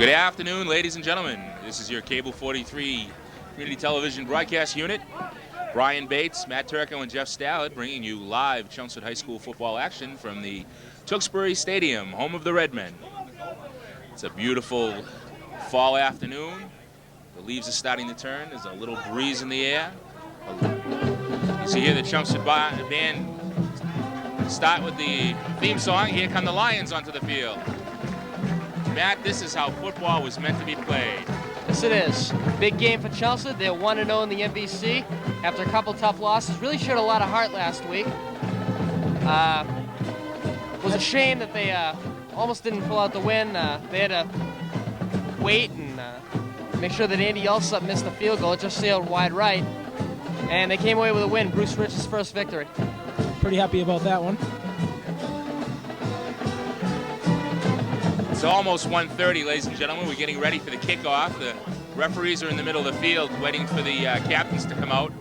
Good afternoon, ladies and gentlemen. This is your Cable 43 Community Television Broadcast Unit. Brian Bates, Matt Turco, and Jeff Stallard bringing you live Chelmsford High School football action from the Tewksbury Stadium, home of the Redmen. It's a beautiful fall afternoon. The leaves are starting to turn. There's a little breeze in the air. You see here the Chelmsford band start with the theme song. Here come the Lions onto the field. Matt, this is how football was meant to be played. Yes, it is. Big game for Chelmsford. They're 1-0 in the MVC after a couple tough losses. Really showed a lot of heart last week. It was a shame that they almost didn't pull out the win. They had to wait and make sure that Andy Yelsup missed the field goal. It just sailed wide right. And they came away with a win. Bruce Rich's first victory. Pretty happy about that one. It's almost 1:30, ladies and gentlemen. We're getting ready for the kickoff. The referees are in the middle of the field waiting for the captains to come out.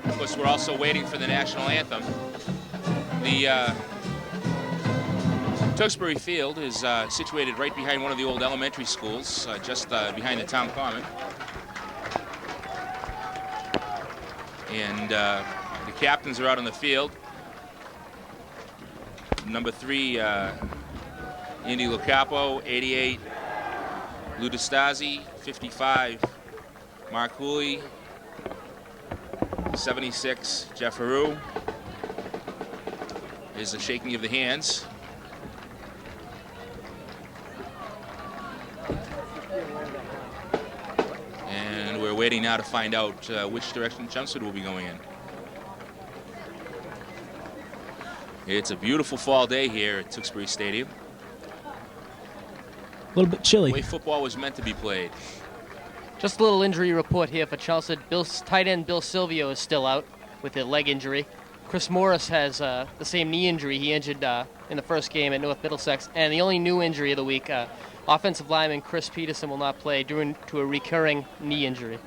Of course, we're also waiting for the national anthem. The Tewksbury Field is situated right behind one of the old elementary schools, just behind the town common. And the captains are out on the field. Number 3, Andy Locapo, 88, Lou DeStasi, 55, Mark Hooley, 76, Jeff Haru. Here's the shaking of the hands. And we're waiting now to find out which direction Chelmsford will be going in. It's a beautiful fall day here at Tewksbury Stadium. A little bit chilly. The way football was meant to be played. Just a little injury report here for Chelmsford. Tight end Bill Silvio is still out with a leg injury. Chris Morris has the same knee injury he injured in the first game at North Middlesex. And the only new injury of the week, offensive lineman Chris Peterson will not play due to a recurring knee injury.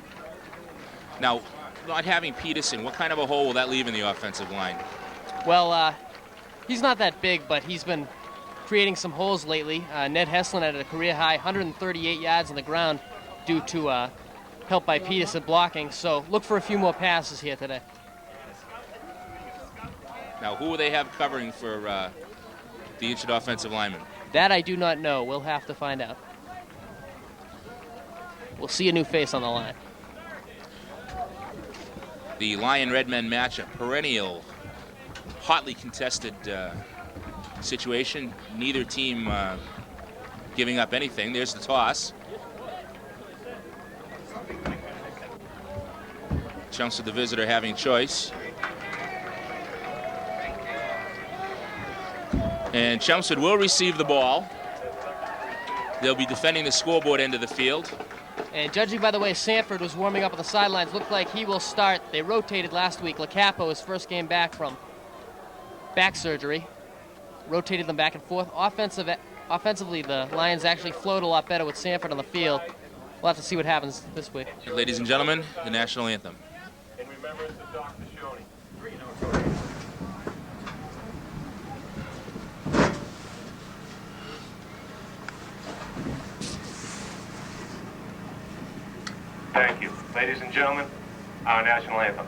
Now, not having Peterson, what kind of a hole will that leave in the offensive line? Well, he's not that big, but he's been creating some holes lately. Ned Heslin had a career-high 138 yards on the ground due to help by Peterson blocking. So look for a few more passes here today. Now, who will they have covering for the injured offensive lineman? That I do not know. We'll have to find out. We'll see a new face on the line. The Lion-Redmen match, a perennial, hotly contested situation. Neither team giving up anything. There's the toss. Chelmsford, the visitor, having choice. And Chelmsford will receive the ball. They'll be defending the scoreboard end of the field. And judging by the way Sanford was warming up on the sidelines, looked like he will start. They rotated last week. Locapo, his first game back from back surgery, rotated them back and forth. Offensively, the Lions actually flowed a lot better with Sanford on the field. We'll have to see what happens this week. Ladies and gentlemen, the national anthem. In remembrance of Dr. Shoney. Thank you. Ladies and gentlemen, our national anthem.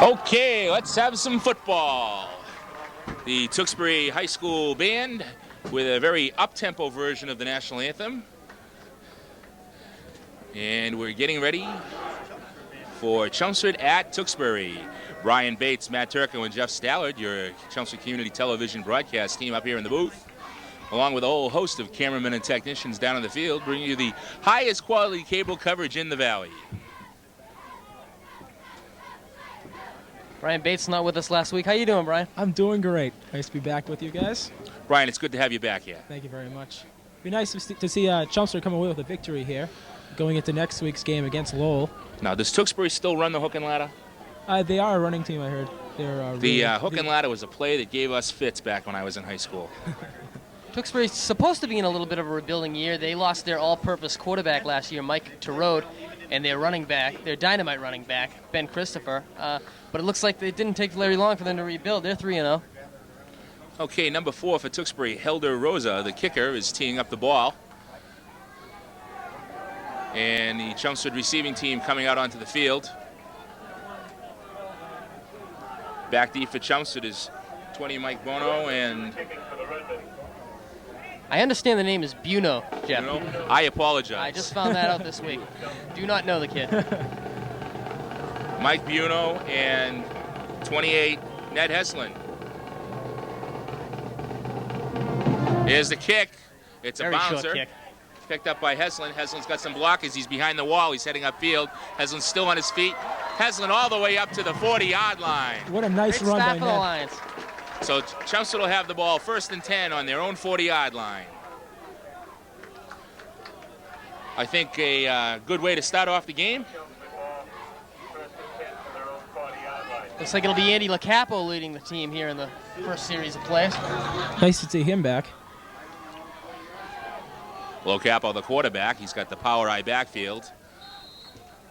Okay, let's have some football. The Tewksbury High School band with a very up-tempo version of the national anthem. And we're getting ready for Chelmsford at Tewksbury. Brian Bates, Matt Turco, and Jeff Stallard, your Chelmsford Community Television broadcast team up here in the booth, along with a whole host of cameramen and technicians down in the field, bringing you the highest quality cable coverage in the Valley. Brian Bates not with us last week. How you doing, Brian? I'm doing great. Nice to be back with you guys. Brian, it's good to have you back here. Thank you very much. It'd be nice to see Chelmsford come away with a victory here, going into next week's game against Lowell. Now, does Tewksbury still run the hook and ladder? They are a running team, I heard. They're The hook and ladder was a play that gave us fits back when I was in high school. Tewksbury's supposed to be in a little bit of a rebuilding year. They lost their all-purpose quarterback last year, Mike Terode, and their running back, their dynamite running back, Ben Christopher. But it looks like it didn't take very long for them to rebuild. They're 3-0. Okay, number 4 for Tewksbury, Helder Rosa, the kicker, is teeing up the ball. And the Chelmsford receiving team coming out onto the field. Back deep for Chelmsford is 20 Mike Bono and... I understand the name is Buno, Jeff. Buno? I apologize. I just found that out this week. Do not know the kid. Mike Buno and 28 Ned Heslin. Here's the kick. It's Very a bouncer. short kick. Picked up by Heslin. Heslin's got some blockers. He's behind the wall. He's heading upfield. Heslin's still on his feet. Heslin all the way up to the 40-yard line. What a nice Great run by stop for the Ned. Lions. So Chelmsford will have the ball 1st and 10 on their own 40-yard line. I think a good way to start off the game. Looks like it'll be Andy LaCapo leading the team here in the first series of plays. Nice to see him back. Locapo, the quarterback, he's got the power eye backfield.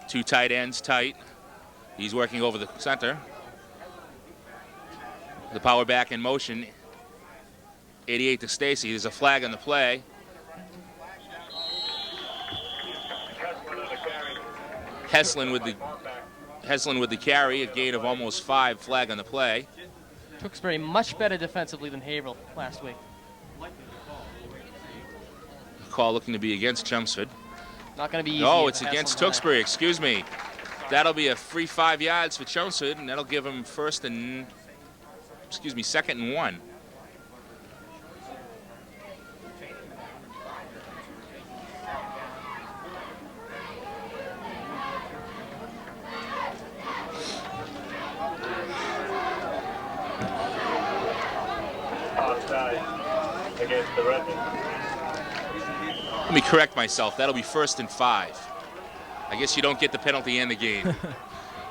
2 tight ends tight. He's working over the center. The power back in motion. 88 to Stacy. There's a flag on the play. Heslin with the carry, a gain of almost 5, flag on the play. Tewksbury much better defensively than Haverhill last week. Call looking to be against Chelmsford. Not going to be easy. No, it's against Tewksbury, excuse me. That'll be a free 5 yards for Chelmsford, and that'll give them 2nd and 1. Offside against the Redmond. Let me correct myself. That'll be 1st and 5. I guess you don't get the penalty in the game.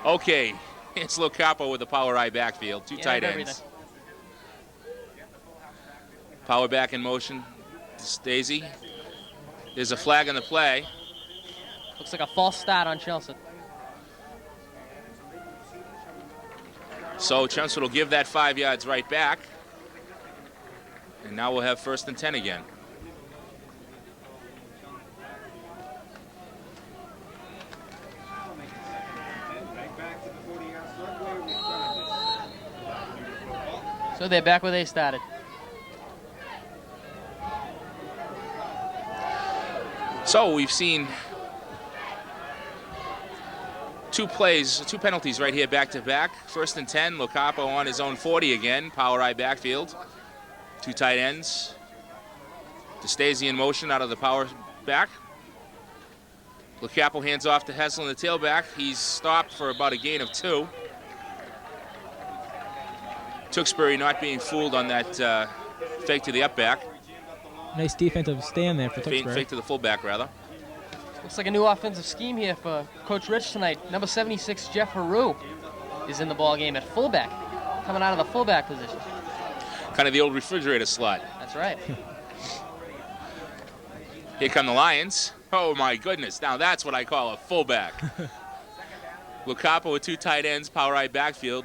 Okay, it's Locapo with the power eye backfield. 2 tight ends. Power back in motion. Stacey. There's a flag on the play. Looks like a false start on Chelsea. So Chelmsford will give that 5 yards right back. And now we'll have 1st and 10 again. So they're back where they started. So we've seen 2 penalties right here back to back. 1st and 10, Locapo on his own 40 again. Power eye backfield. 2 tight ends. DeStasi in motion out of the power back. Locapo hands off to Heslin, the tailback. He's stopped for about a gain of 2. Tewksbury not being fooled on that fake to the up back. Nice defensive stand there for Tewksbury. Fake to the fullback, rather. Looks like a new offensive scheme here for Coach Rich tonight. Number 76, Jeff Haru, is in the ball game at fullback, coming out of the fullback position. Kind of the old refrigerator slot. That's right. Here come the Lions. Oh, my goodness. Now that's what I call a fullback. Locapo with 2 tight ends, power eye backfield.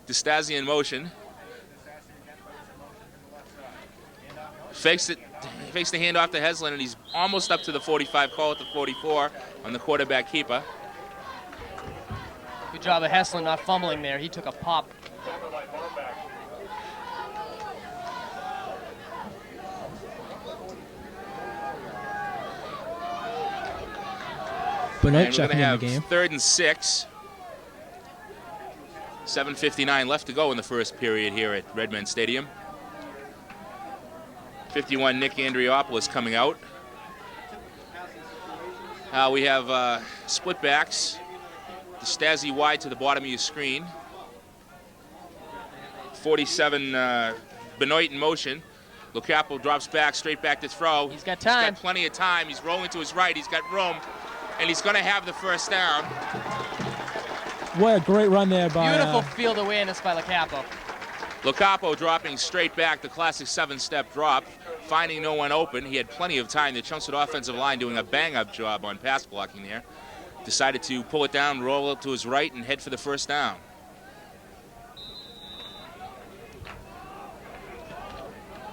DeStasi in motion. Fakes the handoff to Heslin, and he's almost up to the 45, call it the 44 on the quarterback keeper. Good job of Heslin not fumbling there. He took a pop. Benoit And we're checking going in to the have game. 3rd and 6. 7:59 left to go in the first period here at Redmen Stadium. 51 Nick Andriopoulos coming out. We have split backs. The Stasi wide to the bottom of your screen. 47 Benoit in motion. Locapo drops back, straight back to throw. He's got time. He's got plenty of time. He's rolling to his right. He's got room. And he's going to have the first down. What a great run there by... Beautiful field awareness by Locapo. Locapo dropping straight back, the classic 7-step drop, finding no one open. He had plenty of time. The Chelmsford offensive line doing a bang-up job on pass blocking there. Decided to pull it down, roll it to his right, and head for the first down.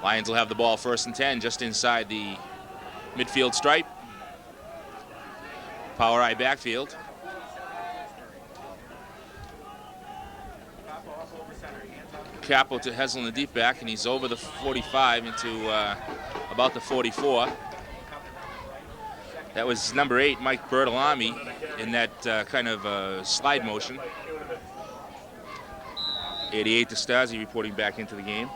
Lions will have the ball 1st and 10 just inside the midfield stripe. Power eye backfield. Capo to Hessel in the deep back, and he's over the 45 into about the 44. That was number 8, Mike Bertolami, in that kind of slide motion. 88 to Stasi reporting back into the game.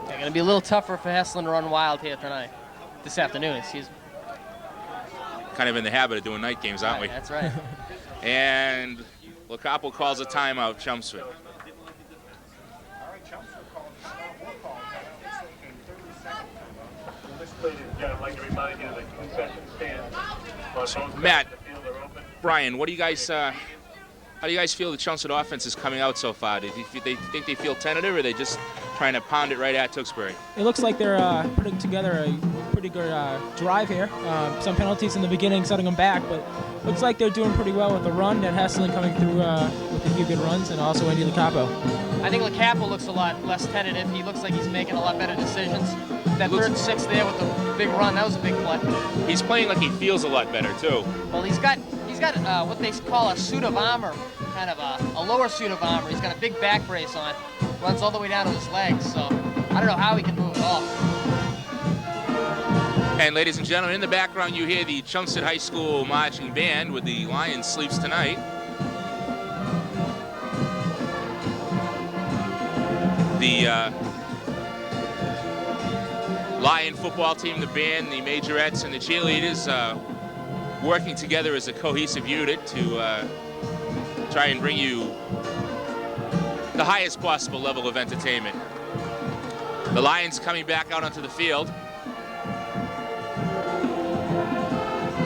It's going to be a little tougher for Hessel to run wild here tonight. This afternoon, excuse me. Kind of in the habit of doing night games, aren't we? That's right. And Locapo calls a timeout, Chelmsford. Matt, Brian, what do you guys? How do you guys feel the Chelmsford offense is coming out so far? Do they think they feel tentative, or are they just trying to pound it right at Tewksbury? It looks like they're putting together a pretty good drive here. Some penalties in the beginning, setting them back, but looks like they're doing pretty well with the run. And Hesselin coming through with a few good runs, and also Andy Locapo. I think Locapo looks a lot less tentative. He looks like he's making a lot better decisions. That 3rd and 6 there with the big run, that was a big play. He's playing like he feels a lot better too. Well, he's got what they call a suit of armor, kind of a lower suit of armor. He's got a big back brace on, runs all the way down to his legs, so I don't know how he can move at all. And ladies and gentlemen, in the background you hear the Chelmsford High School marching band with the Lions Sleeps Tonight. The Lion football team, the band, the majorettes, and the cheerleaders working together as a cohesive unit to try and bring you the highest possible level of entertainment. The Lions coming back out onto the field.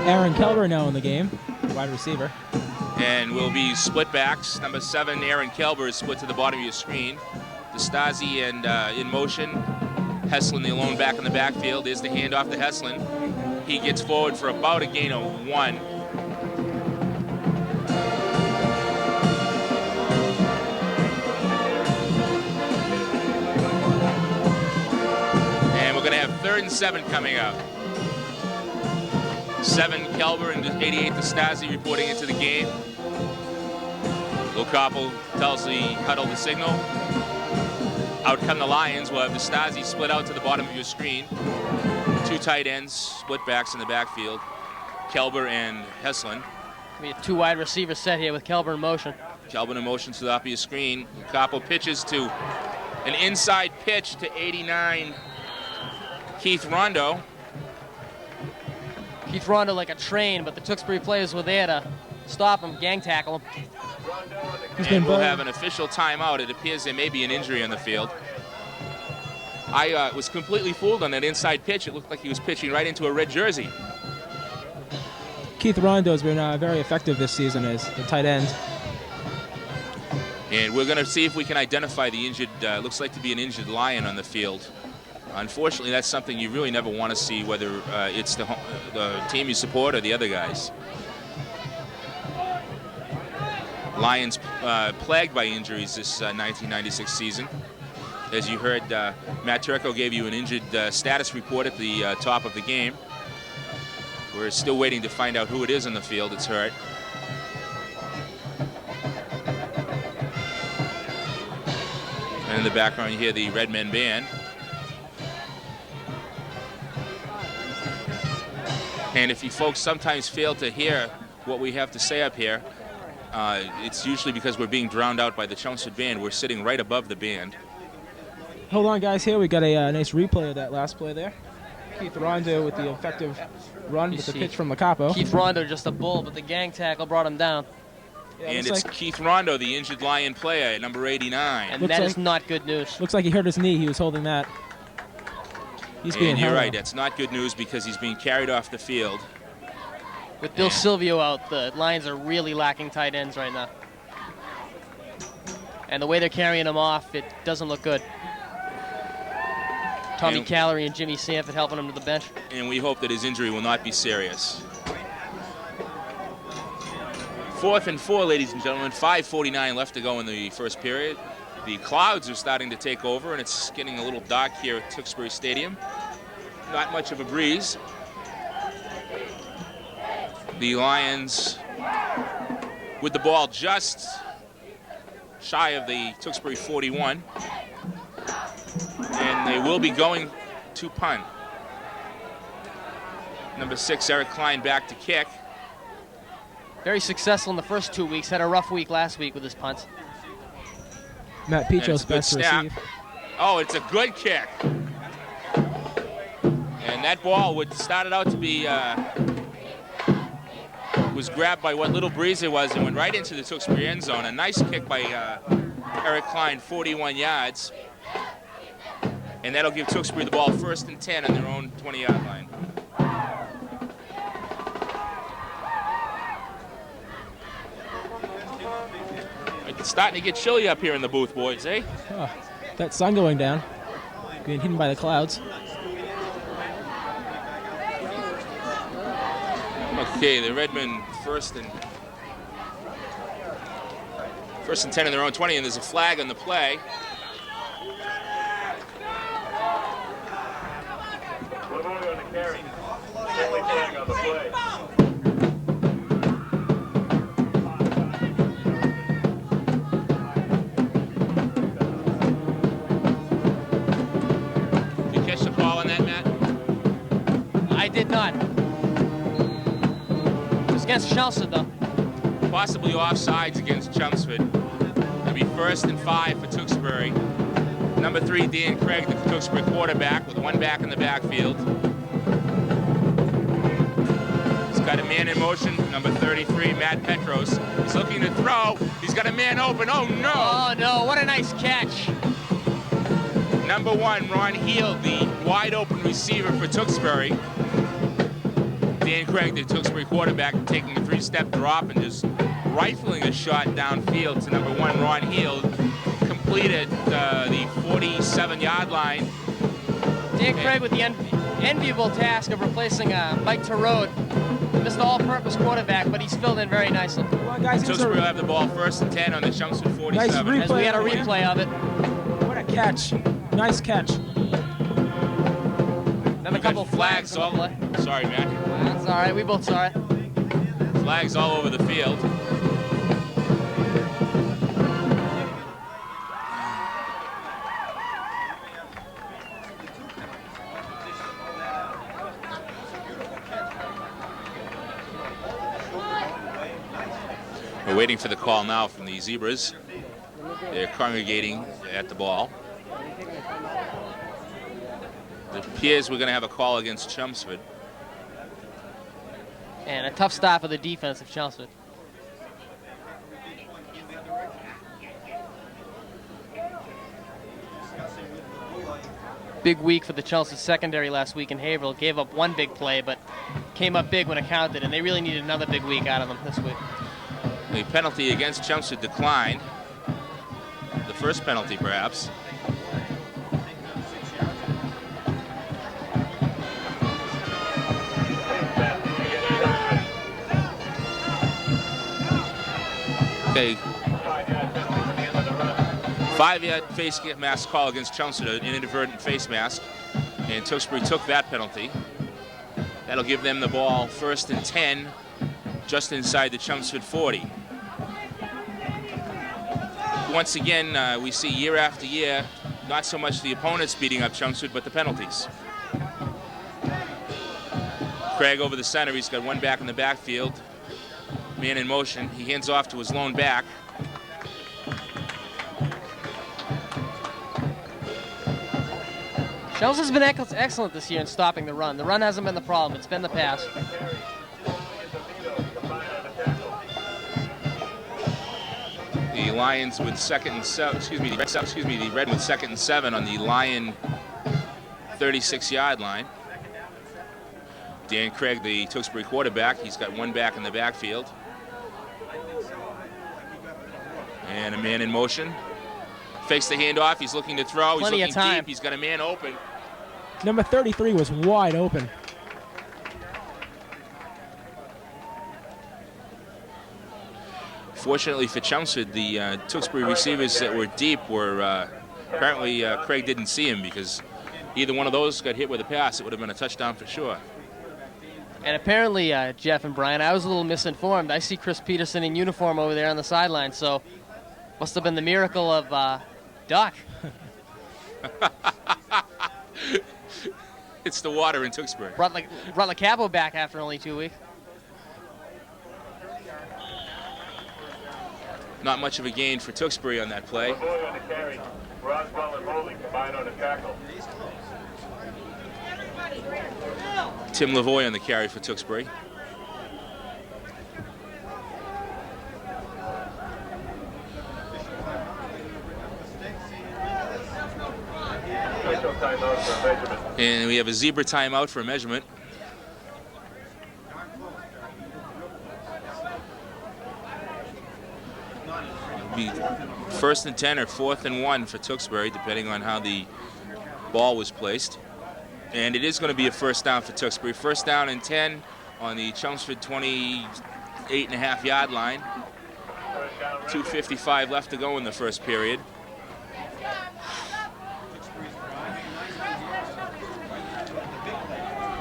Aaron Kelber now in the game, wide receiver. And will be split backs. Number 7, Aaron Kelber, is split to the bottom of your screen. Stasi and in motion. Hesselin, the lone back in the backfield. Is the handoff to Hesselin. He gets forward for about a gain of 1. And we're going to have 3rd and 7 coming up. 7 Kelber and 88 to Stasi reporting into the game. Locapo tells the huddle the signal. Out come the Lions. We'll have the Stasi split out to the bottom of your screen. 2 tight ends, split backs in the backfield. Kelber and Hesselin. We have 2 wide receiver set here with Kelber in motion. Kelber in motion to the top of your screen. Locapo pitches to an inside pitch to 89 Keith Rondo. Keith Rondo like a train, but the Tewksbury players were there to stop him, gang tackle him. And we'll have an official timeout. It appears there may be an injury on the field. I was completely fooled on that inside pitch. It looked like he was pitching right into a red jersey. Keith Rondo has been very effective this season as the tight end. And we're going to see if we can identify the injured, looks like to be an injured Lion on the field. Unfortunately, that's something you really never want to see, whether it's the team you support or the other guys. Lions plagued by injuries this 1996 season. As you heard, Matt Turco gave you an injured status report at the top of the game. We're still waiting to find out who it is on the field that's hurt. And in the background, you hear the Redmen band. And if you folks sometimes fail to hear what we have to say up here, it's usually because we're being drowned out by the Chelmsford band. We're sitting right above the band. Hold on, guys. Here we got a nice replay of that last play there. Keith Rondo with the effective run with the pitch from Lacapo. Keith Rondo just a bull, but the gang tackle brought him down. Yeah, and it's Keith Rondo, the injured Lion player, at number 89. And that is not good news. Looks like he hurt his knee. He was holding that. He's being you're held. right. That's not good news because he's being carried off the field. With Bill Silvio out, the Lions are really lacking tight ends right now. And the way they're carrying him off, it doesn't look good. Tommy Callery and Jimmy Sanford helping him to the bench. And we hope that his injury will not be serious. 4th and 4, ladies and gentlemen. 5:49 left to go in the first period. The clouds are starting to take over, and it's getting a little dark here at Tewksbury Stadium. Not much of a breeze. The Lions with the ball just shy of the Tewksbury 41. And they will be going to punt. Number 6, Eric Klein, back to kick. Very successful in the first 2 weeks. Had a rough week last week with his punts. Matt Pichot's best receive. Oh, it's a good kick. And that ball started out to be was grabbed by what little breeze it was and went right into the Tewksbury end zone. A nice kick by Eric Klein, 41 yards. And that'll give Tewksbury the ball 1st and 10 on their own 20-yard line. It's starting to get chilly up here in the booth, boys, eh? Oh, that sun going down, being hidden by the clouds. Okay, the Redmen 1st and 10 in their own 20, and there's a flag on the play. Livonia on the carry. Only flag on the play. Did you catch the ball on that, Matt? I did not. It was against Chelmsford, though. Possibly offsides against Chelmsford. It'll be 1st and 5 for Tewksbury. Number 3, Dan Craig, the Tewksbury quarterback, with one back in the backfield. He's got a man in motion, number 33, Matt Petros. He's looking to throw. He's got a man open. Oh, no! Oh, no. What a nice catch. Number 1, Ron Heald, the wide-open receiver for Tewksbury. Dan Craig, the Tewksbury quarterback, taking a 3-step drop and just rifling a shot downfield to number 1, Ron Heald. Completed the 47-yard line. Dan Craig with the enviable task of replacing Mike Terode, Mr. All-Purpose quarterback, but he's filled in very nicely. Well, guys, Tewksbury will have the ball 1st and 10 on the Chelmsford 47. Nice replay. As we had a replay of it. What a catch. Nice catch. Then a couple flags all. on the play. Sorry, Matt. That's all right. We both saw it. Flags all over the field. We're waiting for the call now from the Zebras. They're congregating at the ball. It appears we're going to have a call against Chelmsford. And a tough stop for the defense of Chelmsford. Big week for the Chelmsford secondary last week in Haverhill. Gave up one big play, but came up big when it counted, and they really needed another big week out of them this week. The penalty against Chelmsford declined. The first penalty, perhaps. Okay. 5-yard face mask call against Chelmsford, an inadvertent face mask. And Tewksbury took that penalty. That'll give them the ball 1st and 10, just inside the Chelmsford 40. Once again, we see year after year, not so much the opponents beating up Chelmsford, but the penalties. Craig over the center. He's got one back in the backfield. Man in motion. He hands off to his lone back. Shells has been excellent this year in stopping the run. The run hasn't been the problem. It's been the pass. The Lions with second and seven. The Red with second and 7 on the Lion 36-yard line. Dan Craig, the Tewksbury quarterback, he's got one back in the backfield. And a man in motion. Fakes the handoff. He's looking to throw. He's looking deep. He's got a man open. Number 33 was wide open. Fortunately for Chelmsford, the Tewksbury receivers that were deep were apparently Craig didn't see him, because either one of those got hit with a pass, it would have been a touchdown for sure. And apparently, Jeff and Brian, I was a little misinformed. I see Chris Peterson in uniform over there on the sideline, so must have been the miracle of Doc. It's the water in Tewksbury. Brought LaCapo back after only 2 weeks. Not much of a gain for Tewksbury on that play. Lavoy on the carry. Roswell and Holding combined on the tackle. Tim Lavoy on the carry for Tewksbury. And we have a zebra timeout for a measurement. It'll be 1st and 10 or 4th and 1 for Tewksbury, depending on how the ball was placed. And it is going to be a first down for Tewksbury. 1st down and 10 on the Chelmsford 28.5-yard line. 2:55 left to go in the first period.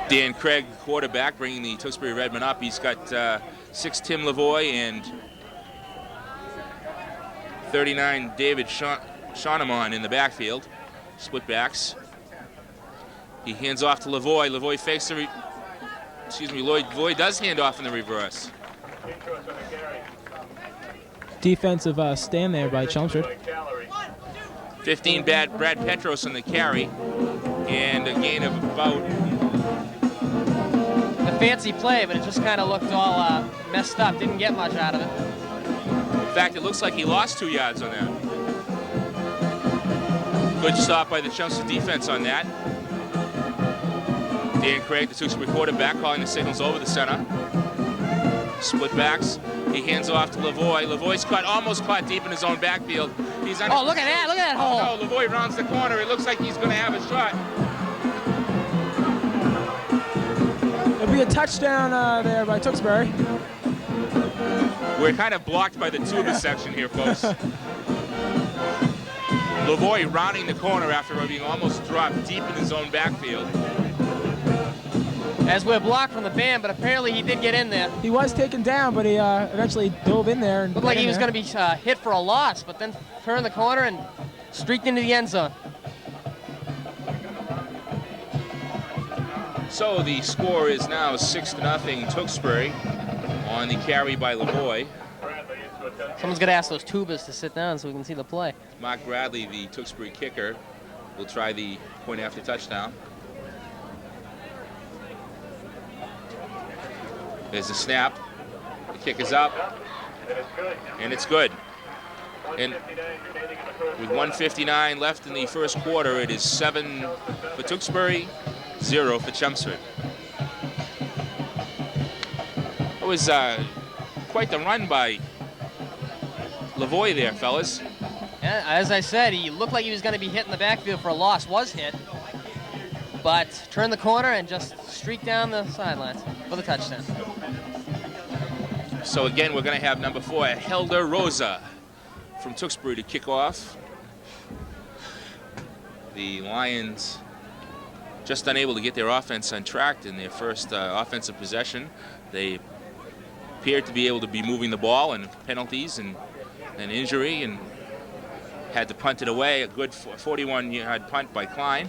Dan Craig, quarterback, bringing the Tewksbury Redmen up. He's got 6 Tim Lavoy and 39 David Shaunemon in the backfield. Split backs. He hands off to Lavoy. Lavoy fakes the Lavoy does hand off in the reverse. Defensive stand there by Chelmsford. 15 Brad Petros on the carry, and a gain of about... A fancy play, but it just kind of looked all messed up. Didn't get much out of it. In fact, it looks like he lost 2 yards on that. Good stop by the Chelmsford defense on that. Dan Craig, the Tewksbury quarterback, calling the signals over the center. Split backs. He hands off to Lavoy. Lavoy's almost caught deep in his own backfield. He's oh, look at that! Look at that hole! Oh, Lavoy rounds the corner. It looks like he's going to have a shot. It'll be a touchdown there by Tewksbury. We're kind of blocked by the tuba section here, folks. Lavoy rounding the corner after being almost dropped deep in his own backfield. As we're blocked from the band, but apparently he did get in there. He was taken down, but he eventually dove in there. And looked like he was going to be hit for a loss, but then turned the corner and streaked into the end zone. So the score is now 6-0 Tewksbury on the carry by Lavoy. Someone's going to ask those tubas to sit down so we can see the play. Mark Bradley, the Tewksbury kicker, will try the point after touchdown. There's a snap. The kick is up. And it's good. And with 1:59 left in the first quarter, it is 7 for Tewksbury, 0 for Chelmsford. It was quite the run by Lavoy there, fellas. Yeah, as I said, he looked like he was going to be hit in the backfield for a loss. Was hit, but turned the corner and just streaked down the sidelines for the touchdown. So again, we're going to have number 4, Helder Rosa from Tewksbury to kick off. The Lions just unable to get their offense on track in their first offensive possession. They appeared to be able to be moving the ball, and penalties and injury and had to punt it away. A good 41-yard punt by Klein.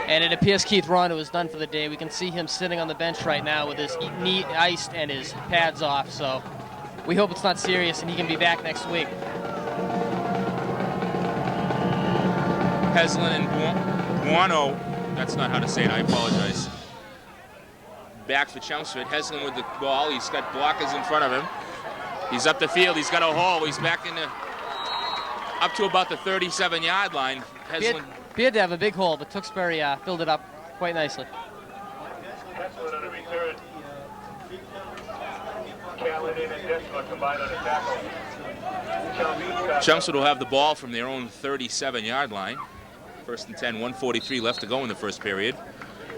And it appears Keith Rondo is done for the day. We can see him sitting on the bench right now with his knee iced and his pads off. So we hope it's not serious and he can be back next week. Heslin and Buono, that's not how to say it, I apologize. Back for Chelmsford. Heslin with the ball. He's got blockers in front of him. He's up the field. He's got a hole. He's back in the, up to about the 37-yard line. Heslin appeared to have a big hole, but Tewksbury filled it up quite nicely. Heslin on the return. Callahan and Deshler combined on a tackle. Chelmsford will have the ball from their own 37-yard line. First and 10, 1:43 left to go in the first period.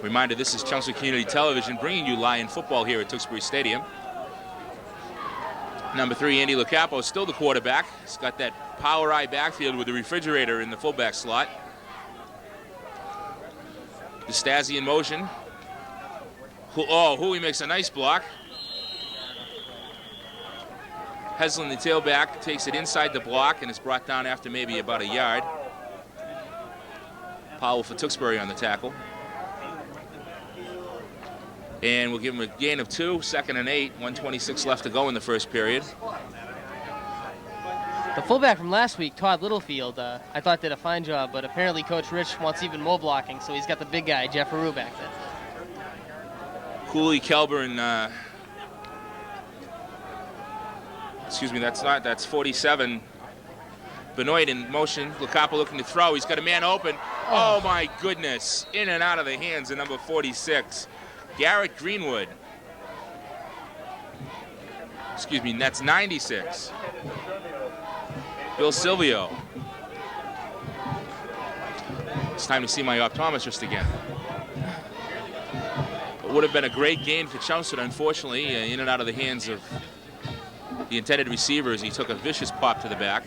Reminder, this is Chelmsford Community Television bringing you Lion football here at Tewksbury Stadium. Number 3, Andy LaCapo, still the quarterback. He's got that power eye backfield with the refrigerator in the fullback slot. DeStasi in motion. Hui makes a nice block. Heslin, the tailback, takes it inside the block and is brought down after maybe about a yard. Powell for Tewksbury on the tackle. And we'll give him a gain of 2, 2nd and 8, 1:26 left to go in the first period. The fullback from last week, Todd Littlefield, I thought did a fine job, but apparently Coach Rich wants even more blocking, so he's got the big guy, Jeff Aru, back there. Cooley, Kelber, and excuse me, that's 47. Benoit in motion. LaCapo looking to throw. He's got a man open. Oh my goodness! In and out of the hands of number 46, Garrett Greenwood. Excuse me, that's 96. Bill Silvio. It's time to see my optometrist again. It would have been a great gain for Chelmsford. Unfortunately, in and out of the hands of the intended receivers. He took a vicious pop to the back.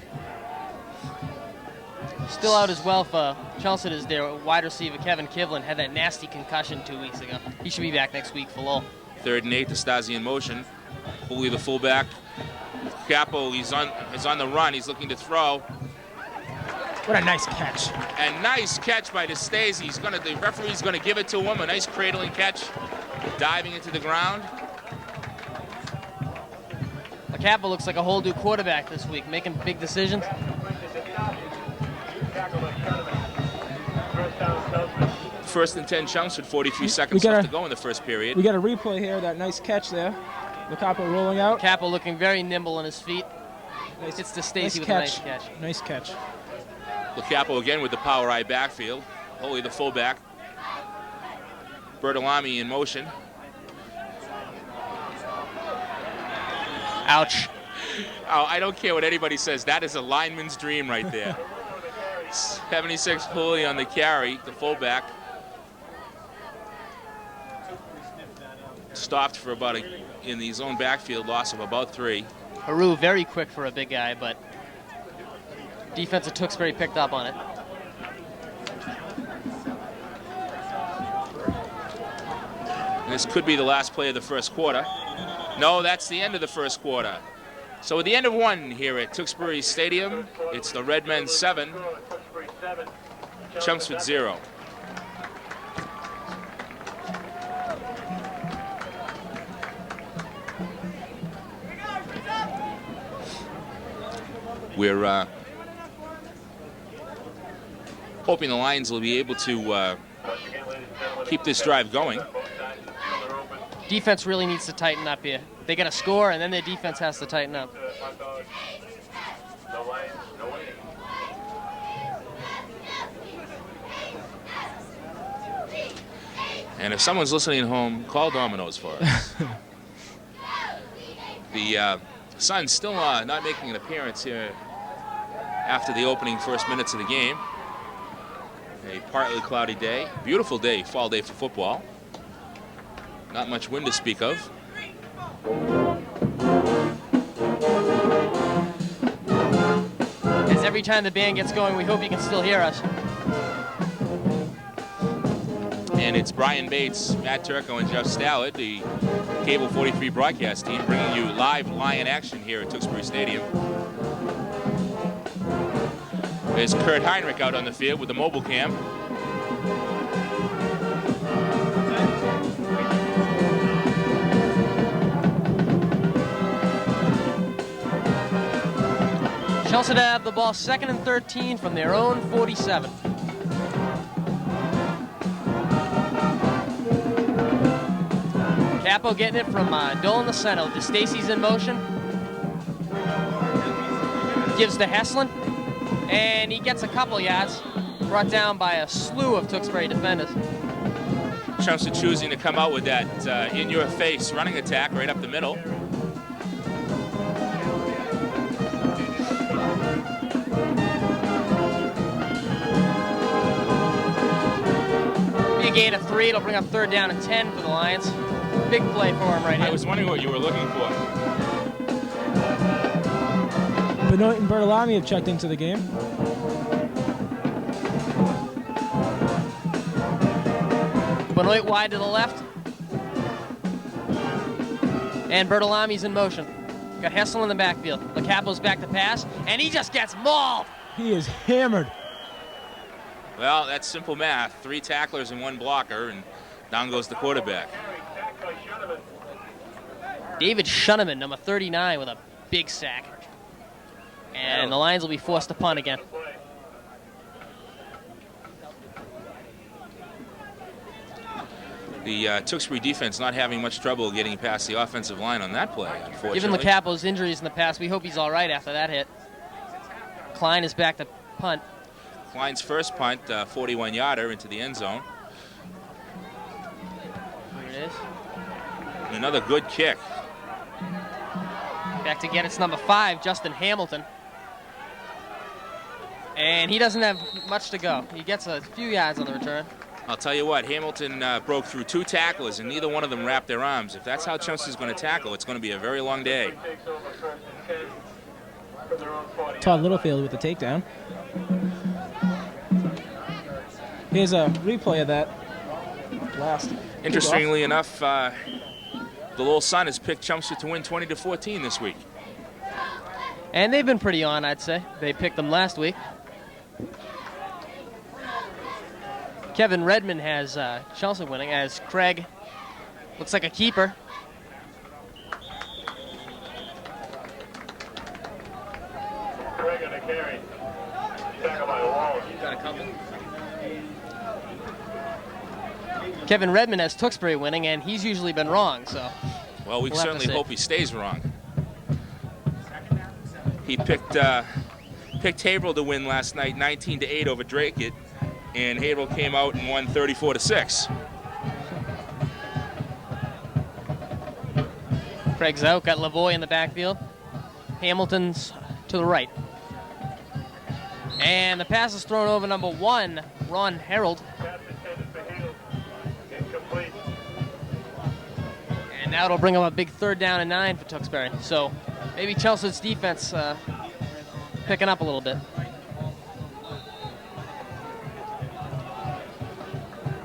Still out as well for Chelmsford is their wide receiver, Kevin Kivlin, had that nasty concussion 2 weeks ago. He should be back next week for Lowell. 3rd and 8, DeStasi in motion. Cooley the fullback. Capo, he's on the run. He's looking to throw. What a nice catch. And nice catch by DeStasi. The referee's gonna give it to him. A nice cradling catch, diving into the ground. LaCapo looks like a whole new quarterback this week, making big decisions. First and 10 Chelmsford, 43 seconds left to go in the first period. We got a replay here, that nice catch there. LaCapo rolling out. LaCapo looking very nimble on his feet. Nice, it's DeStasi with a nice catch. Nice catch. LaCapo again with the power eye backfield. Holy the fullback. Bertolami in motion. Ouch. Oh, I don't care what anybody says. That is a lineman's dream right there. 76 Hooley on the carry, the fullback. Stopped for about in the zone backfield, loss of about 3. Haru very quick for a big guy, but defensive Tewksbury picked up on it. This could be the last play of the first quarter. No, that's the end of the first quarter. So at the end of 1 here at Tewksbury Stadium, it's the Redmen 7, Chelmsford 0. We're hoping the Lions will be able to keep this drive going. Defense really needs to tighten up here. They got to score, and then their defense has to tighten up. And if someone's listening at home, call Domino's for us. The sun's still not making an appearance here after the opening first minutes of the game. A partly cloudy day, beautiful day, fall day for football. Not much wind to speak of. As every time the band gets going, we hope you can still hear us. And it's Brian Bates, Matt Turco, and Jeff Stallard, the Cable 43 broadcast team, bringing you live Lion action here at Tewksbury Stadium. There's Kurt Heinrich out on the field with the mobile cam. Chelsea to have the ball 2nd and 13 from their own 47. Capo getting it from Dolan the center. DeStacey's in motion. Gives to Heslin. And he gets a couple yards. Brought down by a slew of Tewksbury defenders. Chelmsford choosing to come out with that in-your-face running attack right up the middle. Be a gain of 3. It'll bring up 3rd down and 10 for the Lions. Big play for him right here. I was wondering what you were looking for. Benoit and Bertolami have checked into the game. Benoit wide to the left. And Bertolami's in motion. Got Hessel in the backfield. LaCapo's back to pass, and he just gets mauled. He is hammered. Well, that's simple math. 3 tacklers and 1 blocker, and down goes the quarterback. David Shuneman, number 39, with a big sack. And the Lions will be forced to punt again. The Tewksbury defense not having much trouble getting past the offensive line on that play, unfortunately. Given LaCapo's injuries in the past, we hope he's all right after that hit. Klein is back to punt. Klein's first punt, 41-yarder into the end zone. There it is. Another good kick. Back to get it's number 5, Justin Hamilton. And he doesn't have much to go. He gets a few yards on the return. I'll tell you what, Hamilton broke through 2 tacklers, and neither one of them wrapped their arms. If that's how Chelmsford's going to tackle, it's going to be a very long day. Todd Littlefield with the takedown. Here's a replay of that last. Interestingly enough, the Little Sun has picked Chelmsford to win 20-14 this week. And they've been pretty on, I'd say. They picked them last week. Kevin Redmond has Chelsea winning as Craig looks like a keeper. Craig on the carry. Tackle by Wall. Got a couple. Kevin Redmond has Tewksbury winning, and he's usually been wrong, so. Well, we we'll certainly hope he stays wrong. He picked Haverhill to win last night, 19-8 over Drake. And Haverhill came out and won 34-6. Craig's out, got Lavoie in the backfield. Hamilton's to the right. And the pass is thrown over number 1, Ron Harold. And now it'll bring him a big 3rd down and 9 for Tewksbury. So maybe Chelmsford's defense picking up a little bit.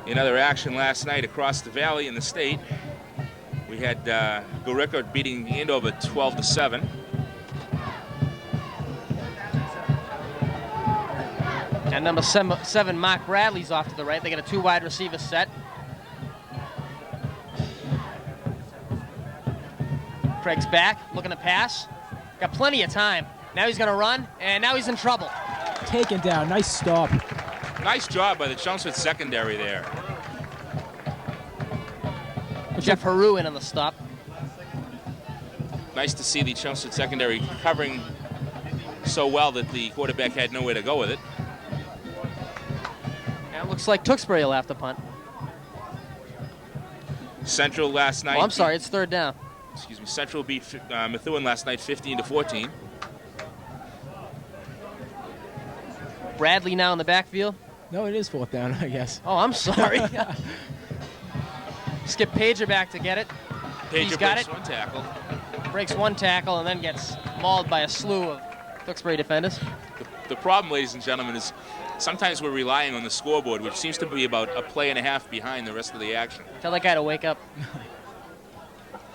In other action last night across the valley in the state, we had Gorica beating Andover 12-7. And number 7, Mark Bradley's off to the right. They got a 2 wide receiver set. Craig's back, looking to pass. Got plenty of time. Now he's going to run, and now he's in trouble. Taken down. Nice stop. Nice job by the Chelmsford secondary there. Jeff Haru in on the stop. Nice to see the Chelmsford secondary covering so well that the quarterback had nowhere to go with it. Now it looks like Tewksbury will have to punt. Central last night. Oh, I'm sorry, it's 3rd down. Excuse me. Central beat Methuen last night 15-14. Bradley now in the backfield. No, it is 4th down, I guess. Oh, I'm sorry. Skip Pager back to get it. He's got breaks it. 1 tackle. Breaks 1 tackle and then gets mauled by a slew of Tewksbury defenders. The problem, ladies and gentlemen, is sometimes we're relying on the scoreboard, which seems to be about a play and a half behind the rest of the action. Tell that guy to wake up.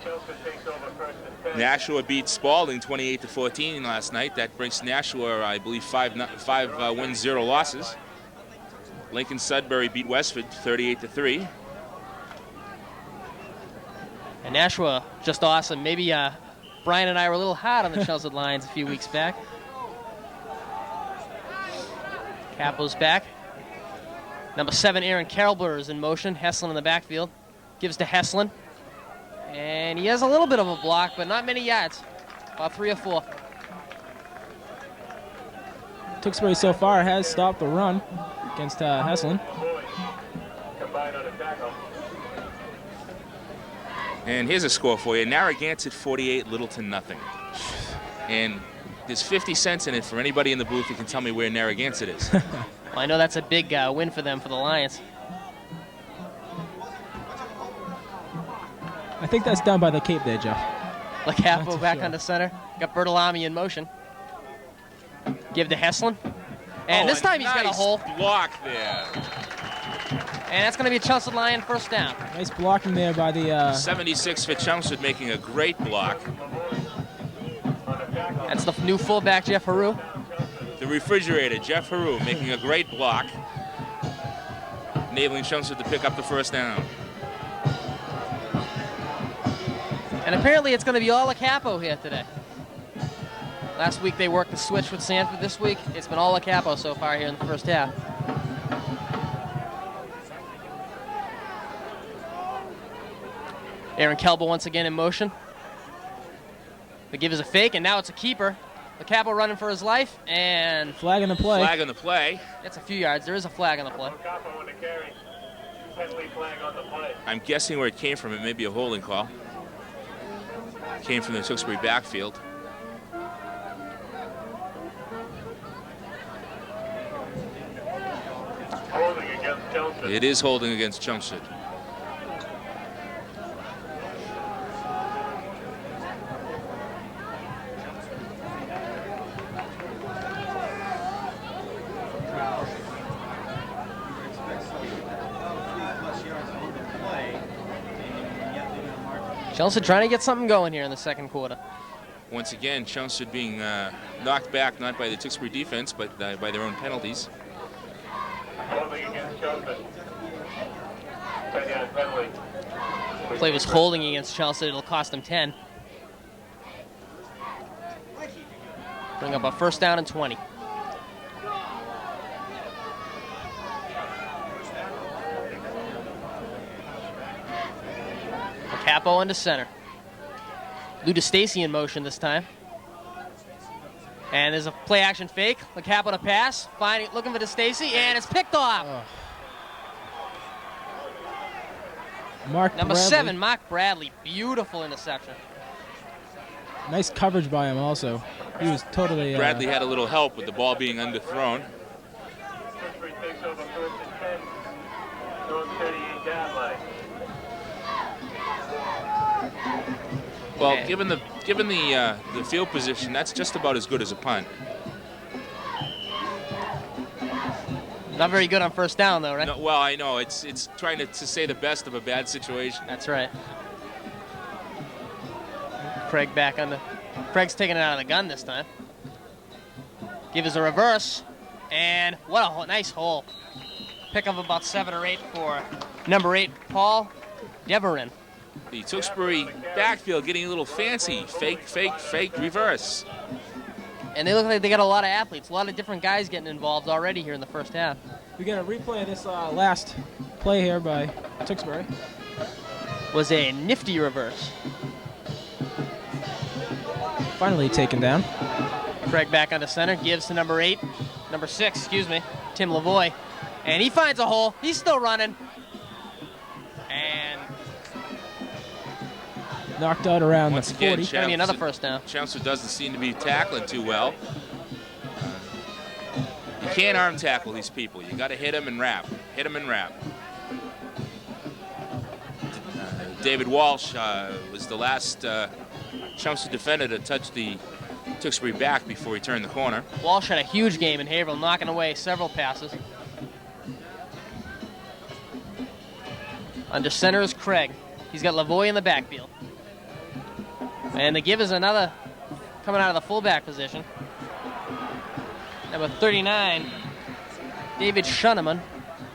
Chelmsford takes over first and 10. Nashua beat Spalding 28-14 last night. That brings Nashua, I believe, 5 wins, 0 losses. Lincoln Sudbury beat Westford 38-3. And Nashua, just awesome. Maybe Brian and I were a little hard on the Chelmsford Lions a few weeks back. Capo's back. Number 7, Aaron Carrollber is in motion. Heslin in the backfield. Gives to Heslin. And he has a little bit of a block, but not many yards. About 3 or 4. Tewksbury so far has stopped the run against Heslin. Boys combined on a tackle. And here's a score for you. Narragansett 48, Littleton nothing. And there's 50 cents in it for anybody in the booth who can tell me where Narragansett is. Well, I know that's a big win for them, for the Lions. I think that's done by the Cape there, Jeff. LaCapo back sure. under center. Got Bertolami in motion. Give to Heslin. And this time he's got a hole. Block there. And that's going to be a Chelmsford Lion first down. Nice blocking there by the... 76 for Chelmsford, making a great block. That's the new fullback, Jeff Haru. The refrigerator, Jeff Haru, making a great block, enabling Chelmsford to pick up the first down. And apparently it's going to be all LaCapo here today. Last week they worked the switch with Sanford. This week it's been all LaCapo so far here in the first half. Aaron Kelba once again in motion. The give is a fake, and now it's a keeper. LaCapo running for his life, and Flag on the play. Flag on the play. that's a few yards. There is a flag on the play. Capo on the carry. Penalty flag on the play. I'm guessing where it came from. It may be a holding call. It came from the Tewksbury backfield. Holding against Chelmsford. It is holding against Chelmsford. Chelmsford trying to get something going here in the second quarter. Once again, Chelmsford being knocked back not by the Tewksbury defense, but by their own penalties. Holding against Chelmsford. 10-yard penalty. Play was holding against Chelmsford. It'll cost them 10. Bring up a first down and 20. Capo into center. Lou DeStacy in motion this time. And there's a play action fake. LaCapo to pass. Looking for DeStacy, and it's picked off. Mark Number Bradley. 7, Mark Bradley. Beautiful interception. Nice coverage by him also. He was totally... Bradley had a little help with the ball being underthrown. Tewksbury takes over first and 10. North 38-yard line. Well, Yeah. given the field position, that's just about as good as a punt. Not very good on first down, though, right? No, well, I know it's trying to say the best of a bad situation. That's right. Craig back on the... Craig's taking it out of the gun this time. Give us a reverse. And what a nice hole. Pick up about 7 or 8 for number 8, Paul Deverin. The Tewksbury backfield getting a little fancy. Fake, fake, fake, reverse. And they look like they got a lot of athletes, a lot of different guys getting involved already here in the first half. We got a replay of this last play here by Tewksbury. Was a nifty reverse. Finally taken down. Craig back on the center, gives to number 6, Tim Lavoie. And he finds a hole. He's still running. And Knocked out around Once the again, 40. gonna be another first down. Chelmsford doesn't seem to be tackling too well. You can't arm tackle these people. You got to hit them and wrap. Hit them and wrap. David Walsh was the last Chelmsford defender to touch the Tewksbury back before he turned the corner. Walsh had a huge game in Haverhill, knocking away several passes. Under center is Craig. He's got Lavoie in the backfield. And the give is another coming out of the fullback position. Number 39, David Shuneman.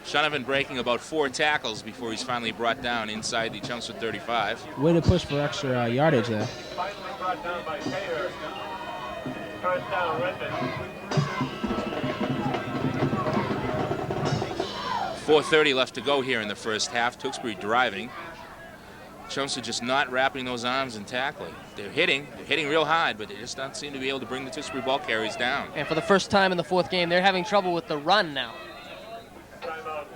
Shuneman breaking about 4 tackles before he's finally brought down inside the Chelmsford 35. Way to push for extra yardage there. Finally brought down by Taylor. First down, Redmond. 4:30 left to go here in the first half. Tewksbury driving. Chelmsford just not wrapping those arms and tackling. They're hitting real hard, but they just don't seem to be able to bring the Tewksbury ball carriers down. And for the first time in the fourth game, they're having trouble with the run now. Timeout,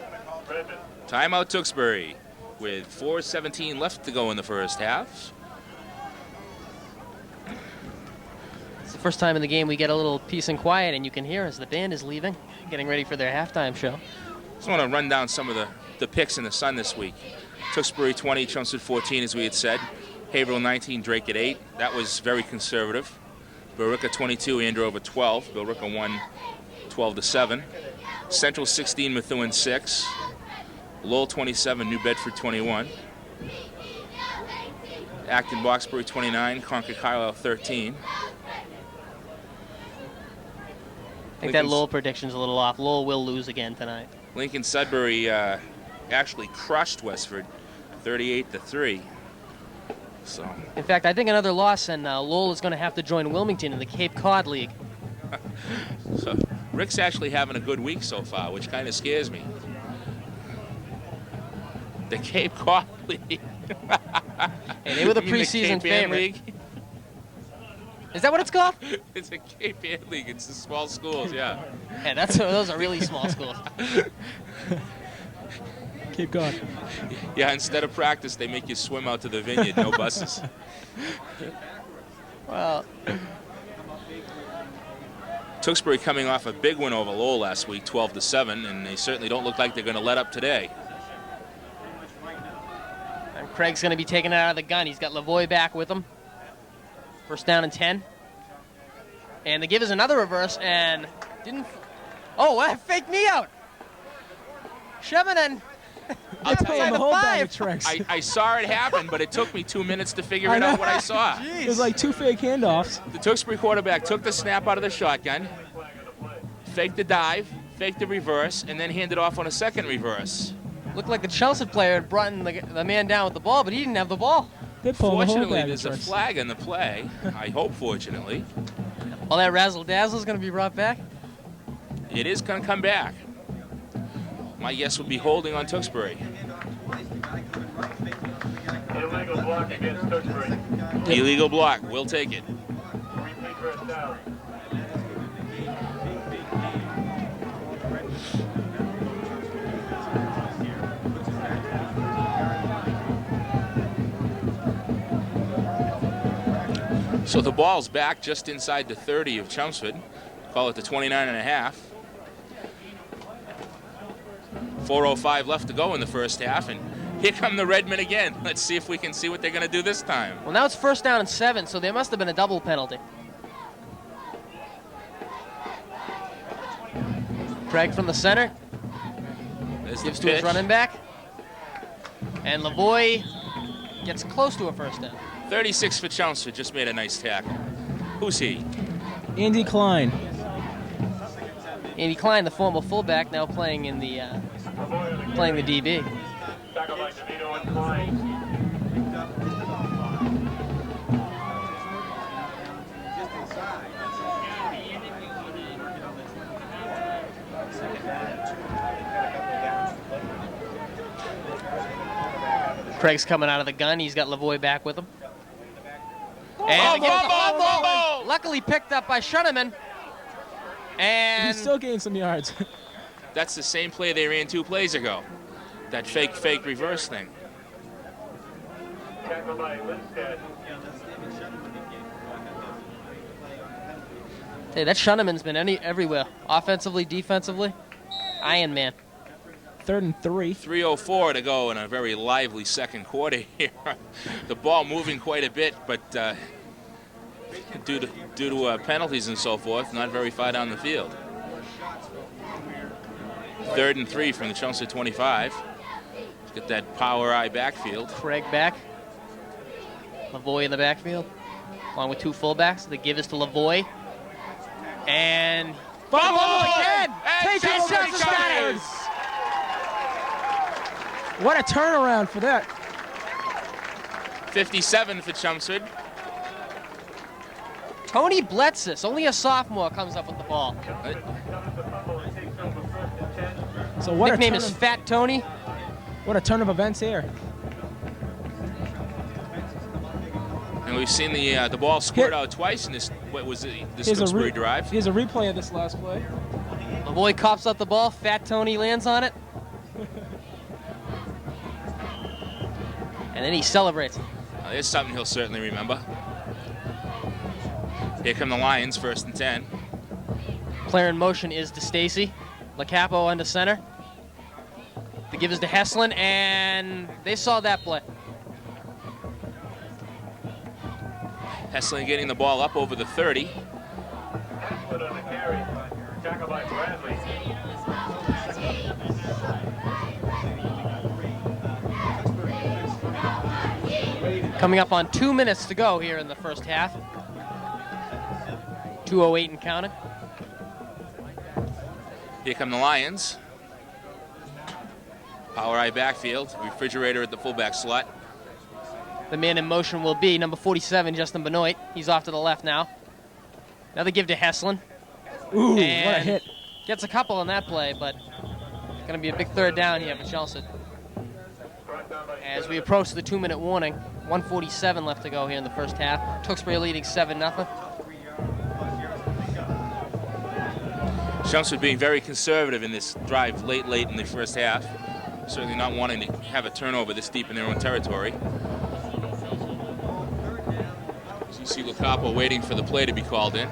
Redmond. Timeout Tewksbury with 4:17 left to go in the first half. It's the first time in the game we get a little peace and quiet, and you can hear as the band is leaving, getting ready for their halftime show. Just want to run down some of the picks in the Sun this week. Tewksbury 20, Chelmsford 14, as we had said. Haverhill 19, Drake at 8. That was very conservative. Billerica 22, Andover 12. Billerica won 12-7. Central 16, Methuen 6. Lowell 27, New Bedford 21. Acton Boxbury 29, Concord Carlisle 13. I think that Lowell prediction's a little off. Lowell will lose again tonight. Lincoln Sudbury actually crushed Westford 38-3. So. In fact, I think another loss and Lowell is going to have to join Wilmington in the Cape Cod League. So Rick's actually having a good week so far, which kind of scares me. The Cape Cod League. Hey, they were the preseason favorite. League? Is that what it's called? It's a Cape Ann League. It's the small schools, yeah. Yeah, those are really small schools. Keep going. Yeah, instead of practice, they make you swim out to the vineyard, no buses. Well, Tewksbury coming off a big win over Lowell last week, 12-7, and they certainly don't look like they're going to let up today. and Craig's going to be taking it out of the gun. He's got Lavoie back with him. First down and 10. And the give is another reverse, and didn't... Oh, what? Faked me out. Shevinen. I'll tell you, Pulling the whole bag of tricks. I saw it happen, but it took me 2 minutes to figure it out what I saw. It was like 2 fake handoffs. The Tewksbury quarterback took the snap out of the shotgun, faked the dive, faked the reverse, and then handed off on a second reverse. Looked like the Chelsea player had brought in the man down with the ball, but he didn't have the ball. They pulled the whole Fortunately, bag of there's a tricks. flag in the play. I hope, fortunately. All that razzle-dazzle is going to be brought back. It is going to come back. My guess would be holding on Tewksbury. Illegal block against Tewksbury. Illegal block. We'll take it. Repeat first down. So the ball's back just inside the 30 of Chelmsford. Call it the 29.5. 4:05 left to go in the first half, and here come the Redmen again. Let's see if we can see what they're going to do this time. Well, now it's first down and 7, so there must have been a double penalty. Craig from the center. There's Gives the to his pitch. running back. And Lavoie gets close to a first down. 36 for Chelmsford, just made a nice tackle. Who's he? Andy Klein. Andy Klein, the former fullback, now playing in the playing the DB. Tackle by DeVito and Klein. Craig's coming out of the gun. He's got Lavoie back with him. And Fumble! luckily picked up by Shuneman. And He still gained some yards. That's the same play they ran 2 plays ago. That fake reverse thing. Tackle by Lindstedt. hey, that Shuneman's been everywhere, offensively, defensively. Iron Man. 3rd and 3. 3:04 to go in a very lively second quarter here. The ball moving quite a bit, but due to penalties and so forth, not very far down the field. 3rd and 3 from the Chelmsford 25. Let's get that power eye backfield. Craig back. Lavoie in the backfield. along with two fullbacks. The give is to Lavoie. And Fumble again! And Take Chelmsford covers. What a turnaround for that. 57 for Chelmsford. Tony Bletsis, only a sophomore, comes up with the ball. So what Nickname a is turn Fat Tony. what a turn of events here. And we've seen the ball squirt out twice in this, what was it, this Here's Tewksbury drive. Here's a replay of this last play. Lavoie cops up the ball. Fat Tony lands on it. And then he celebrates. Now, there's something he'll certainly remember. Here come the Lions, 1st and 10. Player in motion is to Stacy. LaCapo under center. The give is to Heslin, and they saw that play. Heslin getting the ball up over the 30. Heslin on the carry. Tackle by Bradley. Coming up on 2 minutes to go here in the first half. 2:08 and counting. Here come the Lions. Power eye backfield. Refrigerator at the fullback slot. The man in motion will be number 47, Justin Benoit. He's off to the left now. Another give to Heslin. Ooh, what a And hit. Gets a couple on that play, but it's going to be a big third down here for Chelmsford. As we approach the 2-minute warning, 1:47 left to go here in the first half. Tewksbury leading 7-0. Chelmsford being very conservative in this drive late in the first half. Certainly not wanting to have a turnover this deep in their own territory. As you see LaCapo waiting for the play to be called in.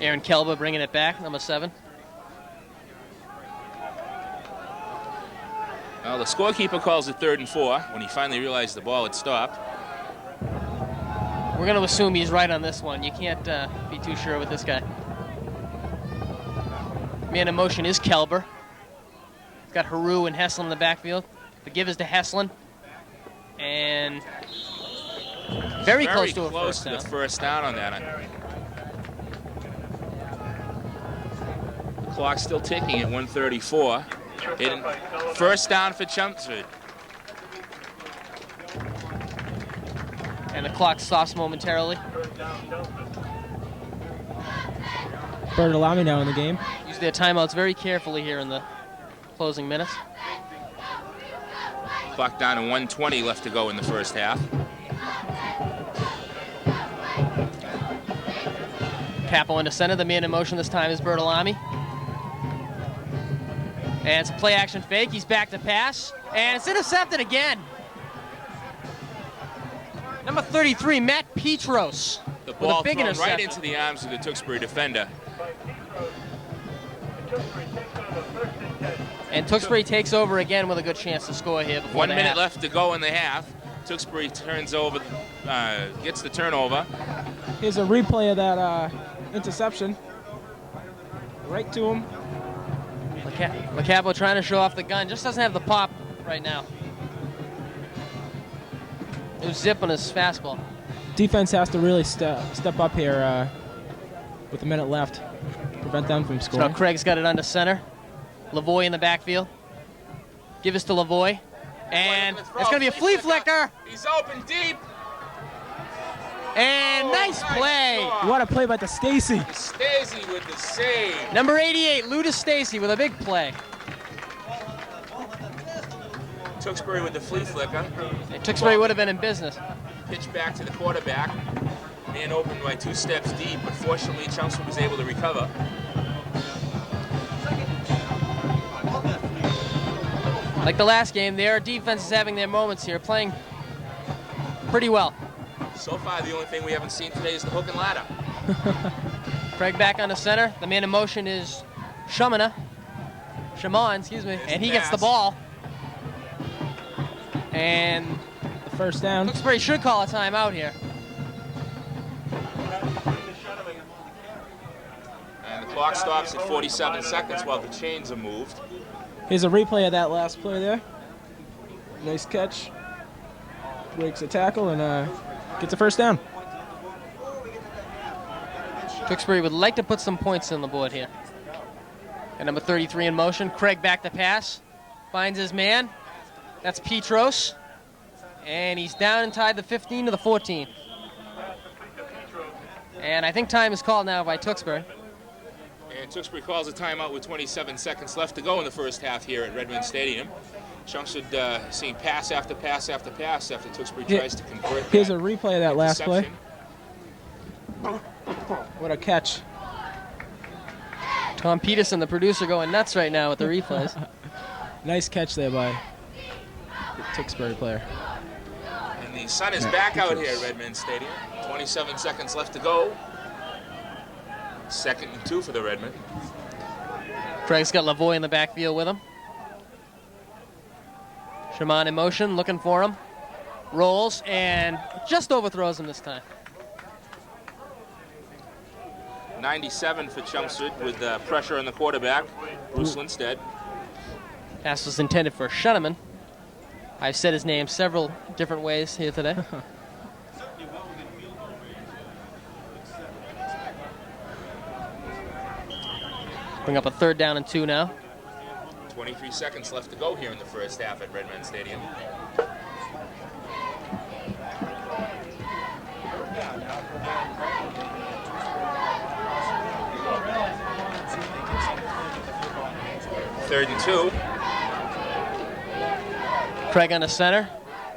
Aaron Kelba bringing it back, number 7. Well, the scorekeeper calls it 3rd and 4 when he finally realized the ball had stopped. We're going to assume he's right on this one. You can't be too sure with this guy. Man in motion is Kelber. He's got Haru and Heslin in the backfield. The give is to Heslin. And very close to a first down. the first down on that. The clock's still ticking at 1:34. First down for Chelmsford. And the clock stops momentarily. Bertolami now in the game. Use their timeouts very carefully here in the closing minutes. Clock down to 1:20 left to go in the first half. Capo into center. The man in motion this time is Bertolami. And it's a play action fake. He's back to pass. And it's intercepted again. Number 33, Matt Petros. The with ball a big thrown interception. right into the arms of the Tewksbury defender. And Tewksbury takes over again with a good chance to score here before 1 the minute half. left to go in the half. Tewksbury turns over, gets the turnover. Here's a replay of that interception. Right to him. LaCapo trying to show off the gun. Just doesn't have the pop right now. It was zip on his fastball. Defense has to really step up here with a minute left. Prevent them from So scoring. now Craig's got it under center. Lavoie in the backfield. Give us to Lavoie. And it's going to be a flea flicker. He's open deep. And nice play. What a play by the Stacy. Stacy with the save. Number 88, Ludus Stacy with a big play. Tewksbury with the flea flicker. And Tewksbury would have been in business. Pitch back to the quarterback. Man open by 2 steps deep, but fortunately Chelmsford was able to recover. Like the last game, their defense is having their moments here, playing pretty well. So far, the only thing we haven't seen today is the hook and ladder. Craig back on the center. The man in motion is Shaman, excuse me. And he gets the ball. And The first down. Tewksbury should call a timeout here. And the clock stops at 47 seconds while the chains are moved. Here's a replay of that last play there. Nice catch. Breaks a tackle and gets a first down. Tewksbury would like to put some points on the board here. And number 33 in motion. Craig back to pass. Finds his man. That's Petros. And he's down inside the 15 to the 14. And I think time is called now by Tewksbury. And Tewksbury calls a timeout with 27 seconds left to go in the first half here at Redmond Stadium. Chelmsford seeing pass after pass after pass after Tewksbury tries to convert. Here's a replay of that last play. What a catch. Tom Peterson, the producer, going nuts right now with the replays. Nice catch there by the Tewksbury player. And the sun is back out here at Redmond Stadium. 27 seconds left to go. 2nd and 2 for the Redmond. Craig's got Lavoie in the backfield with him. Shaman in motion, looking for him. Rolls and just overthrows him this time. 97 for Chelmsford with pressure on the quarterback, Bruce Lindstedt. Pass was intended for Shuneman. I've said his name several different ways here today. Bring up a 3rd down and 2 now. 23 seconds left to go here in the first half at Redmond Stadium. Third and 2. Craig on the center.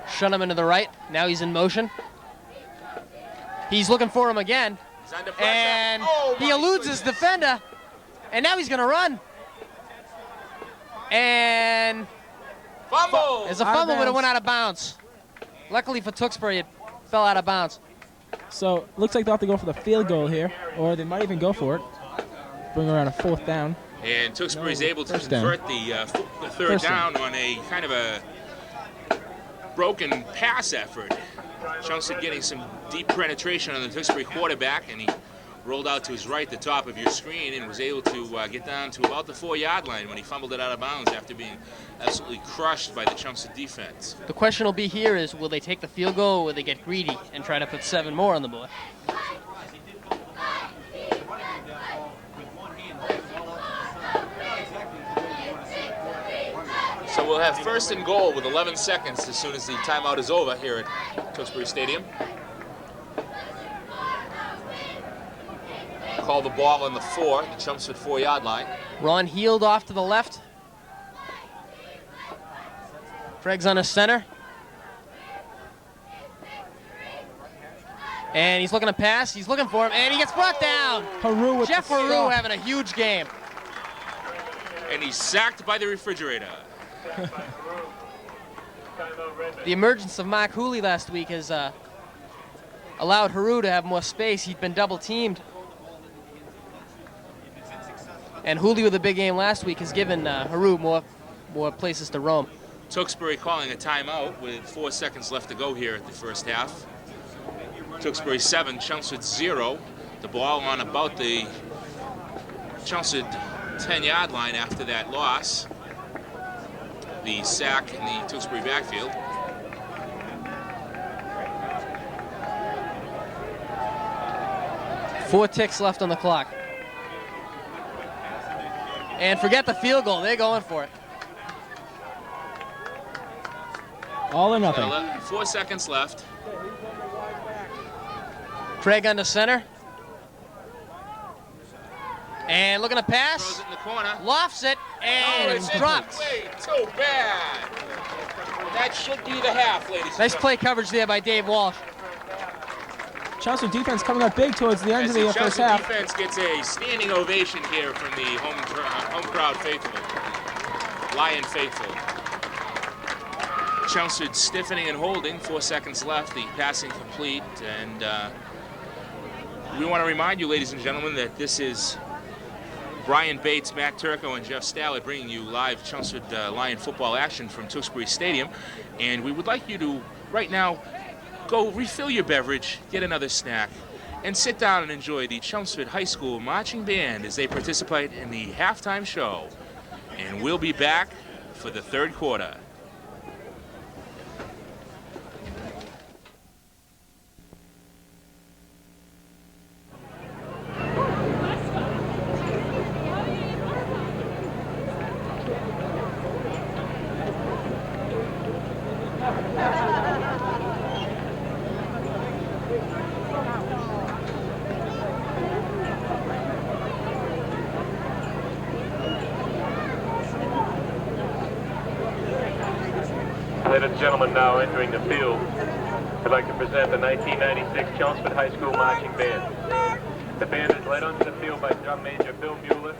Shuneman to the right. Now he's in motion. He's looking for him again. He's under pressure. And oh, he eludes his defender. And now he's going to run. And Fumble! there's a fumble, but it went out of bounds. Luckily for Tewksbury, it fell out of bounds. So looks like they'll have to go for the field goal here, or they might even go for it. Bring around a 4th down. And Tewksbury's able to convert the 3rd down on a kind of a broken pass effort. Chelmsford getting some deep penetration on the Tewksbury quarterback, and he rolled out to his right, the top of your screen, and was able to get down to about the 4-yard line when he fumbled it out of bounds after being absolutely crushed by the Chelmsford defense. The question will be here is, will they take the field goal or will they get greedy and try to put 7 more on the board? So we'll have 1st and goal with 11 seconds as soon as the timeout is over here at Tewksbury Stadium. Call the ball on the 4, the Chelmsford 4-yard line. Ron Heald off to the left. Craig's on the center. And he's looking to pass. He's looking for him, and he gets brought down. Jeff Haru having a huge game. And he's sacked by the refrigerator. The emergence of Mark Hooley last week has allowed Haru to have more space. He'd been double teamed. And Hooley with a big game last week has given Haru more places to roam. Tewksbury calling a timeout with 4 seconds left to go here at the first half. Tewksbury 7, Chelmsford 0. The ball on about the Chelmsford 10-yard line after that loss. The sack in the Tewksbury backfield. Four ticks left on the clock. And forget the field goal. They're going for it. All or nothing. 4 seconds left. Craig on the center. And looking to pass. Throws it in the corner. Lofts it. And it's dropped. Way too bad. That should be the half, ladies. Nice play coverage there by Dave Walsh. Chelmsford defense coming up big towards the end of the first Chelmsford half. defense gets a standing ovation here from the home crowd faithful. Lion faithful. Chelmsford stiffening and holding. 4 seconds left. The passing complete. And we want to remind you, ladies and gentlemen, that this is Brian Bates, Matt Turco, and Jeff Stallard bringing you live Chelmsford Lion football action from Tewksbury Stadium. And we would like you to, right now, go refill your beverage, get another snack, and sit down and enjoy the Chelmsford High School Marching Band as they participate in the halftime show. And we'll be back for the third quarter. Ladies and gentlemen, now entering the field, I'd like to present the 1996 Chelmsford High School Marching Band. The band is led onto the field by Drum Major Bill Mueller,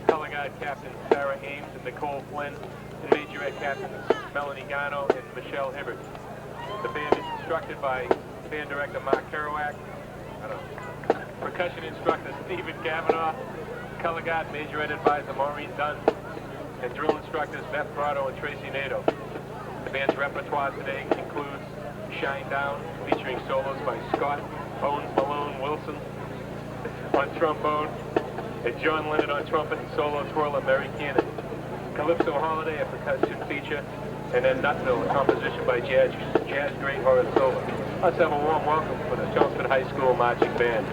Color Guard Captains Sarah Ames and Nicole Flynn, and Majorette Captains Melanie Gano and Michelle Hibbert. The band is instructed by Band Director Mark Kerouac, Percussion Instructor Stephen Kavanaugh, Color Guard Majorette Advisor Maureen Dunn, and Drill Instructors Beth Prado and Tracy Nato. The band's repertoire today includes Shine Down, featuring solos by Scott Bones Malone Wilson on trombone, and John Leonard on trumpet and solo twirler Mary Cannon. Calypso Holiday, a percussion feature, and then Nutville, a composition by jazz great Horace Silver. Let's have a warm welcome for the Chelmsford High School Marching Band.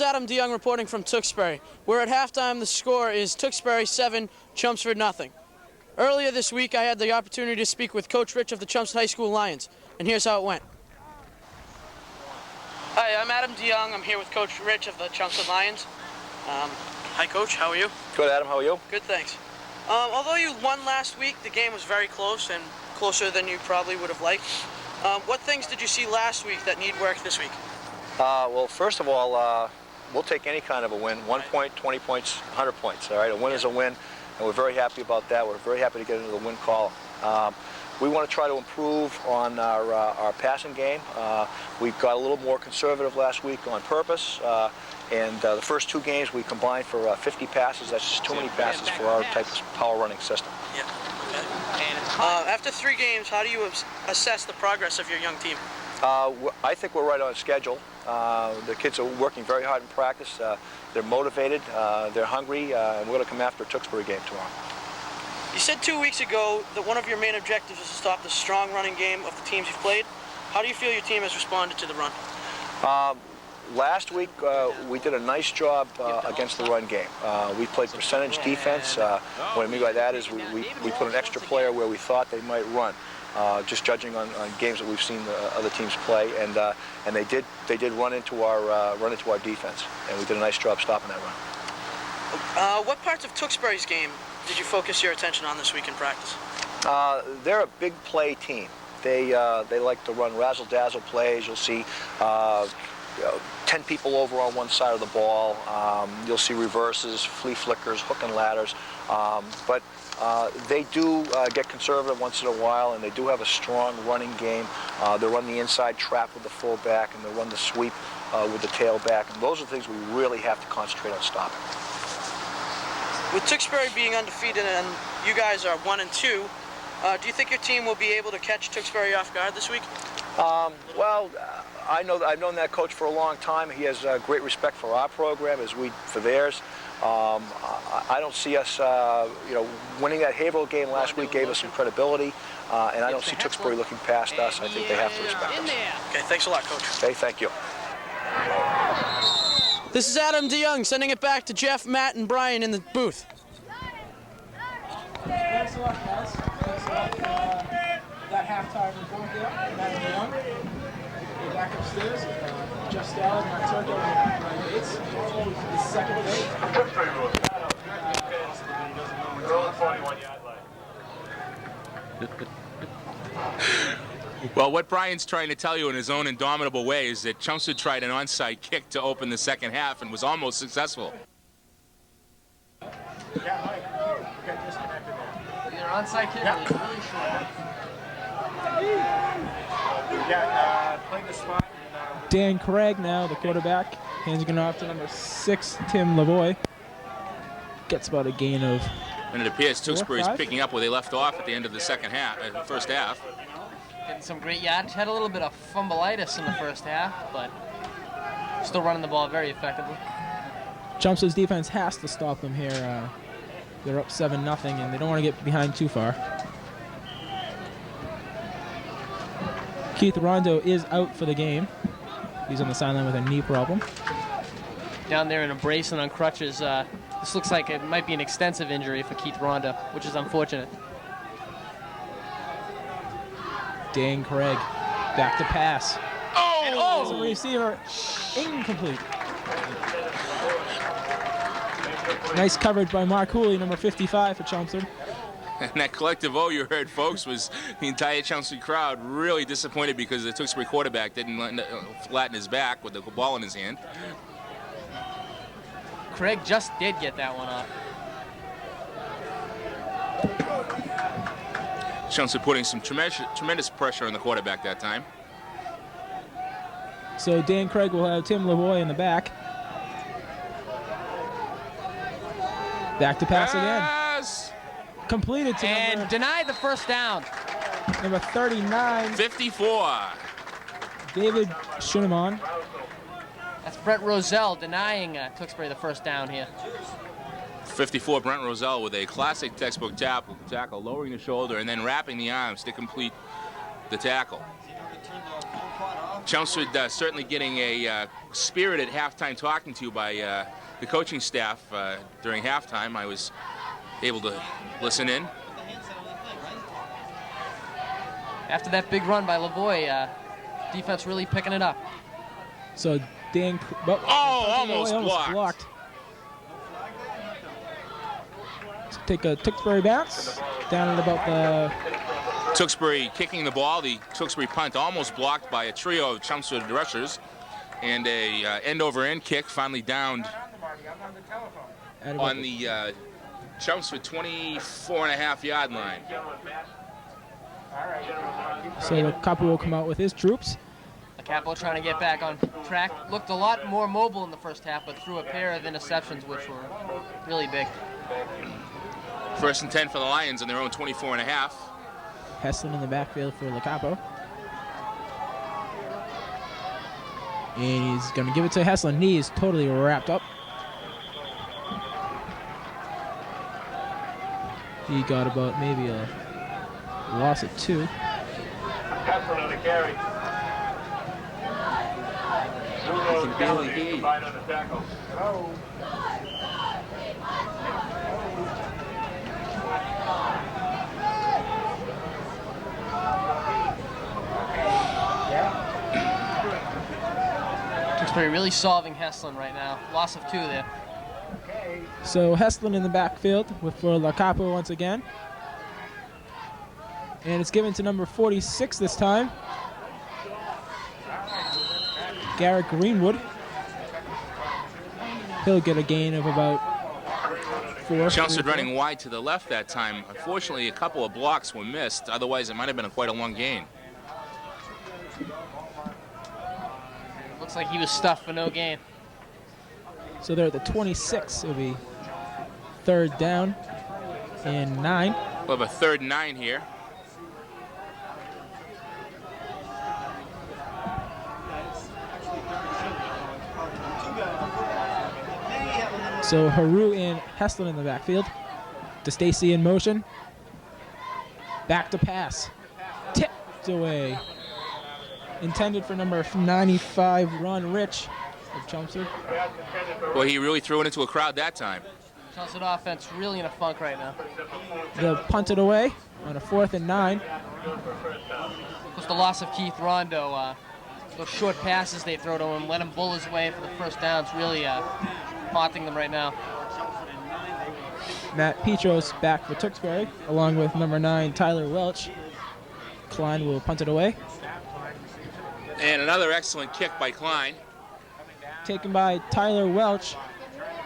Adam DeYoung reporting from Tewksbury. We're at halftime. The score is Tewksbury 7, Chelmsford nothing. Earlier this week, I had the opportunity to speak with Coach Rich of the Chelmsford High School Lions, and here's how it went. Hi, I'm Adam DeYoung. I'm here with Coach Rich of the Chelmsford Lions. Hi, Coach. How are you? Good, Adam. How are you? Good, thanks. Although you won last week, the game was very close and closer than you probably would have liked. What things did you see last week that need work this week? Well, first of all, we'll take any kind of a win. 1 point, 20 points, 100 points. All right, a win is a win, and we're very happy about that. We're very happy to get into the win column. We want to try to improve on our passing game. We got a little more conservative last week on purpose, and the first 2 games we combined for 50 passes. That's just too many passes for our type of power running system. Yeah. Okay. After 3 games, how do you assess the progress of your young team? I think we're right on schedule. The kids are working very hard in practice. They're motivated, they're hungry, and we're going to come after a Tewksbury game tomorrow. You said 2 weeks ago that one of your main objectives is to stop the strong running game of the teams you've played. How do you feel your team has responded to the run? Last week, we did a nice job against the run game. We played percentage defense. What I mean by that is we put an extra player where we thought they might run. Just judging on games that we've seen other teams play, and they did run into our defense, and we did a nice job stopping that run. What parts of Tewksbury's game did you focus your attention on this week in practice? They're a big play team. They like to run razzle-dazzle plays. You'll see 10 people over on one side of the ball. You'll see reverses, flea flickers, hook and ladders. But they do get conservative once in a while, and they do have a strong running game. They run the inside trap with the fullback, and they run the sweep with the tailback. And those are the things we really have to concentrate on stopping. With Tewksbury being undefeated and you guys are 1-2, do you think your team will be able to catch Tewksbury off guard this week? Well, I've known that coach for a long time. He has great respect for our program as we for theirs. I don't see us, winning that Haverhill game last week gave us some credibility, and I don't see Tewksbury looking past us. I think they have to respect us. Okay, thanks a lot, Coach. Okay, thank you. This is Adam DeYoung sending it back to Jeff, Matt, and Brian in the booth. Thanks a lot, guys. Thanks a lot for that halftime report there. Adam DeYoung. We're back upstairs with Jeff Stallard, Matt Turco, and Brian Bates. The second day. Tewksbury rules. We're on the 41-yard line. Well, what Brian's trying to tell you in his own indomitable way is that Chelmsford tried an onside kick to open the second half and was almost successful. Your onside kick was really short. Playing the spot. Dan Craig now, the quarterback. Hands it off to number 6, Tim Lavoie. Gets about a gain of... And it appears Tewksbury's 4-5. picking up where they left off at the end of the first half. Getting some great yards. Had a little bit of fumbleitis in the first half, but still running the ball very effectively. Chelmsford's defense has to stop them here. They're up 7-0, and they don't want to get behind too far. Keith Rondo is out for the game. He's on the sideline with a knee problem. Down there in a brace and on crutches. This looks like it might be an extensive injury for Keith Rondo, which is unfortunate. Dan Craig, back to pass. Oh! As a receiver, incomplete. Nice coverage by Mark Hooley, number 55 for Chelmsford. And that collective O you heard, folks, was the entire Chelmsford crowd really disappointed because the Tewksbury quarterback didn't flatten his back with the ball in his hand. Craig just did get that one off. Chelmsford putting some tremendous pressure on the quarterback that time. So Dan Craig will have Tim Lavoie in the back. Back to pass Yes! again. Completed to And denied the first down. number 39, 54. David Schunemann. That's Brett Roselle denying Tewksbury the first down here. 54, Brent Roselle with a classic textbook tackle, lowering the shoulder and then wrapping the arms to complete the tackle. Chelmsford certainly getting a spirited halftime talking to by the coaching staff during halftime. I was able to listen in. After that big run by Lavoie, defense really picking it up. So Dan, almost blocked. Let's take a Tewksbury bounce down at about the. Tewksbury kicking the ball. The Tewksbury punt almost blocked by a trio of Chelmsford rushers, and a end-over-end kick finally downed on the Chelmsford 24.5-yard line. So the Capo will come out with his troops. The Capo trying to get back on track. Looked a lot more mobile in the first half, but threw a pair of interceptions, which were really big. 1st and 10 for the Lions on their own 24.5. Heslin in the backfield for Le Capo. And he's going to give it to Heslin. He is totally wrapped up. He got about maybe a loss of 2. Heslin on the carry. I can barely hear you. Right on the tackle. Tewksbury really solving Heslin right now. Loss of 2 there. So Heslin in the backfield for Le Capo once again. And it's given to number 46 this time. Garrett Greenwood. He'll get a gain of about 4. Chelmsford running wide to the left that time. Unfortunately, a couple of blocks were missed. Otherwise, it might have been quite a long gain. Looks like he was stuffed for no gain. So they're at the 26. It'll be 3rd down and 9. We'll have a 3rd and 9 here. So Haru and Heslin in the backfield. DeStacy in motion. Back to pass. Tipped away. Intended for number 95, Ron Rich of Chelmsford. Well, he really threw it into a crowd that time. Chelmsford offense really in a funk right now. They'll punt it away on a 4th and 9. Just the loss of Keith Rondo. Those short passes they throw to him, let him bull his way for the first down. It's really haunting them right now. Matt Petros back for Tewksbury, along with number 9, Tyler Welch. Klein will punt it away. And another excellent kick by Klein. Taken by Tyler Welch.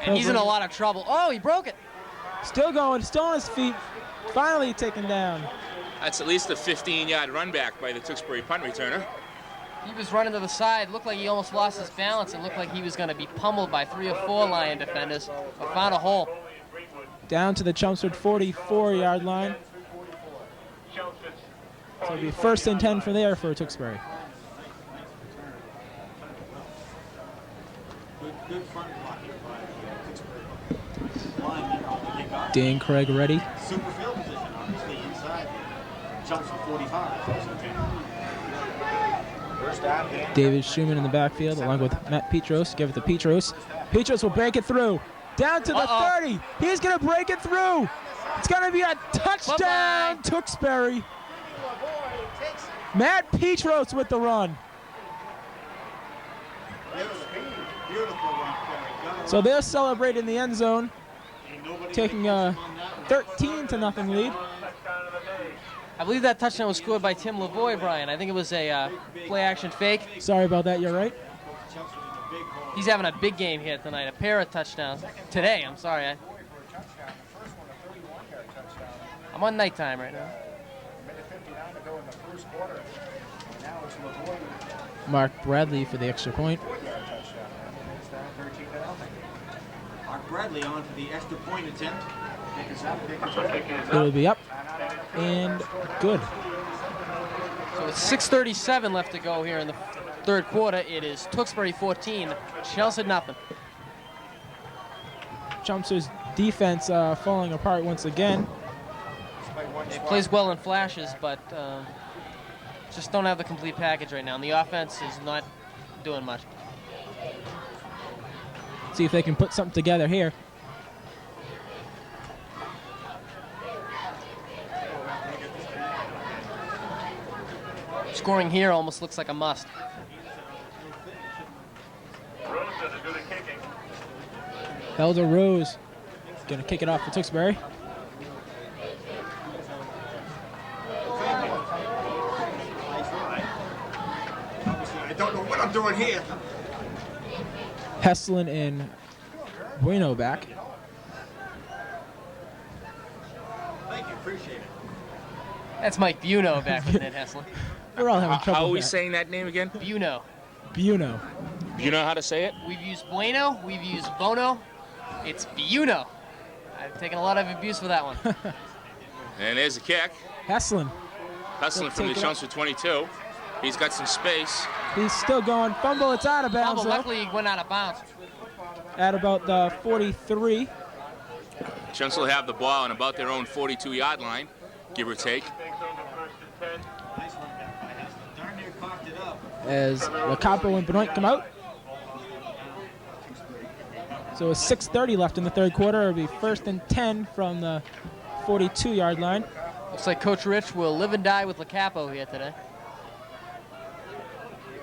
And he's in a lot of trouble. Oh, he broke it. Still going, still on his feet. Finally taken down. That's at least a 15-yard run back by the Tewksbury punt returner. He was running to the side. Looked like he almost lost his balance. It looked like he was going to be pummeled by 3 or 4 Lion defenders, but found a hole. Down to the Chelmsford 44-yard line. So it'll be 1st and 10 for there for Tewksbury. Good front blocking by Tewksbury. Dan Craig ready. Super field position, obviously, inside. Chelmsford 45. David Schumann in the backfield, along with Matt Petros. Give it to Petros. Petros will break it through. Down to the 30. He's going to break it through. It's going to be a touchdown, Tewksbury. Matt Petros with the run. So they'll celebrate in the end zone, taking a 13-0 lead. I believe that touchdown was scored by Tim Lavoie, Brian. I think it was a play-action fake. Sorry about that, you're right. He's having a big game here tonight, a pair of touchdowns. Today, I'm sorry. I'm on nighttime right now. Mark Bradley for the extra point. Mark Bradley on for the extra point attempt. It'll be up and good. So with 6:37 left to go here in the 3rd quarter, it is Tewksbury 14, Chelmsford nothing. Chelmsford's defense falling apart once again. It plays well in flashes, but Just don't have the complete package right now. And the offense is not doing much. See if they can put something together here. Scoring here almost looks like a must. Rose doesn't do the kicking. Elder Rose going to kick it off for Tewksbury. I don't know what I'm doing here. Heslin and Bueno back. Thank you, appreciate it. That's Mike Buno back with Ned Heslin. We're all having trouble How are we with that. saying that name again? Buno. Buno. You know how to say it? We've used Bueno. We've used Bono. It's Buno. I've taken a lot of abuse for that one. And there's a kick. Heslin. Hustling from the take it up. Chelmsford 22. He's got some space. He's still going. Fumble. It's out of bounds. Fumble, though. luckily he went out of bounds. At about the 43. Chelmsford will have the ball on about their own 42-yard line, give or take. Takes over first and 10. Nice one there by Heslin. Darn near cocked it up. As Lacapo and Benoit come out. So with 6:30 left in the third quarter, it'll be first and 10 from the 42-yard line. Looks like Coach Rich will live and die with Lacapo here today.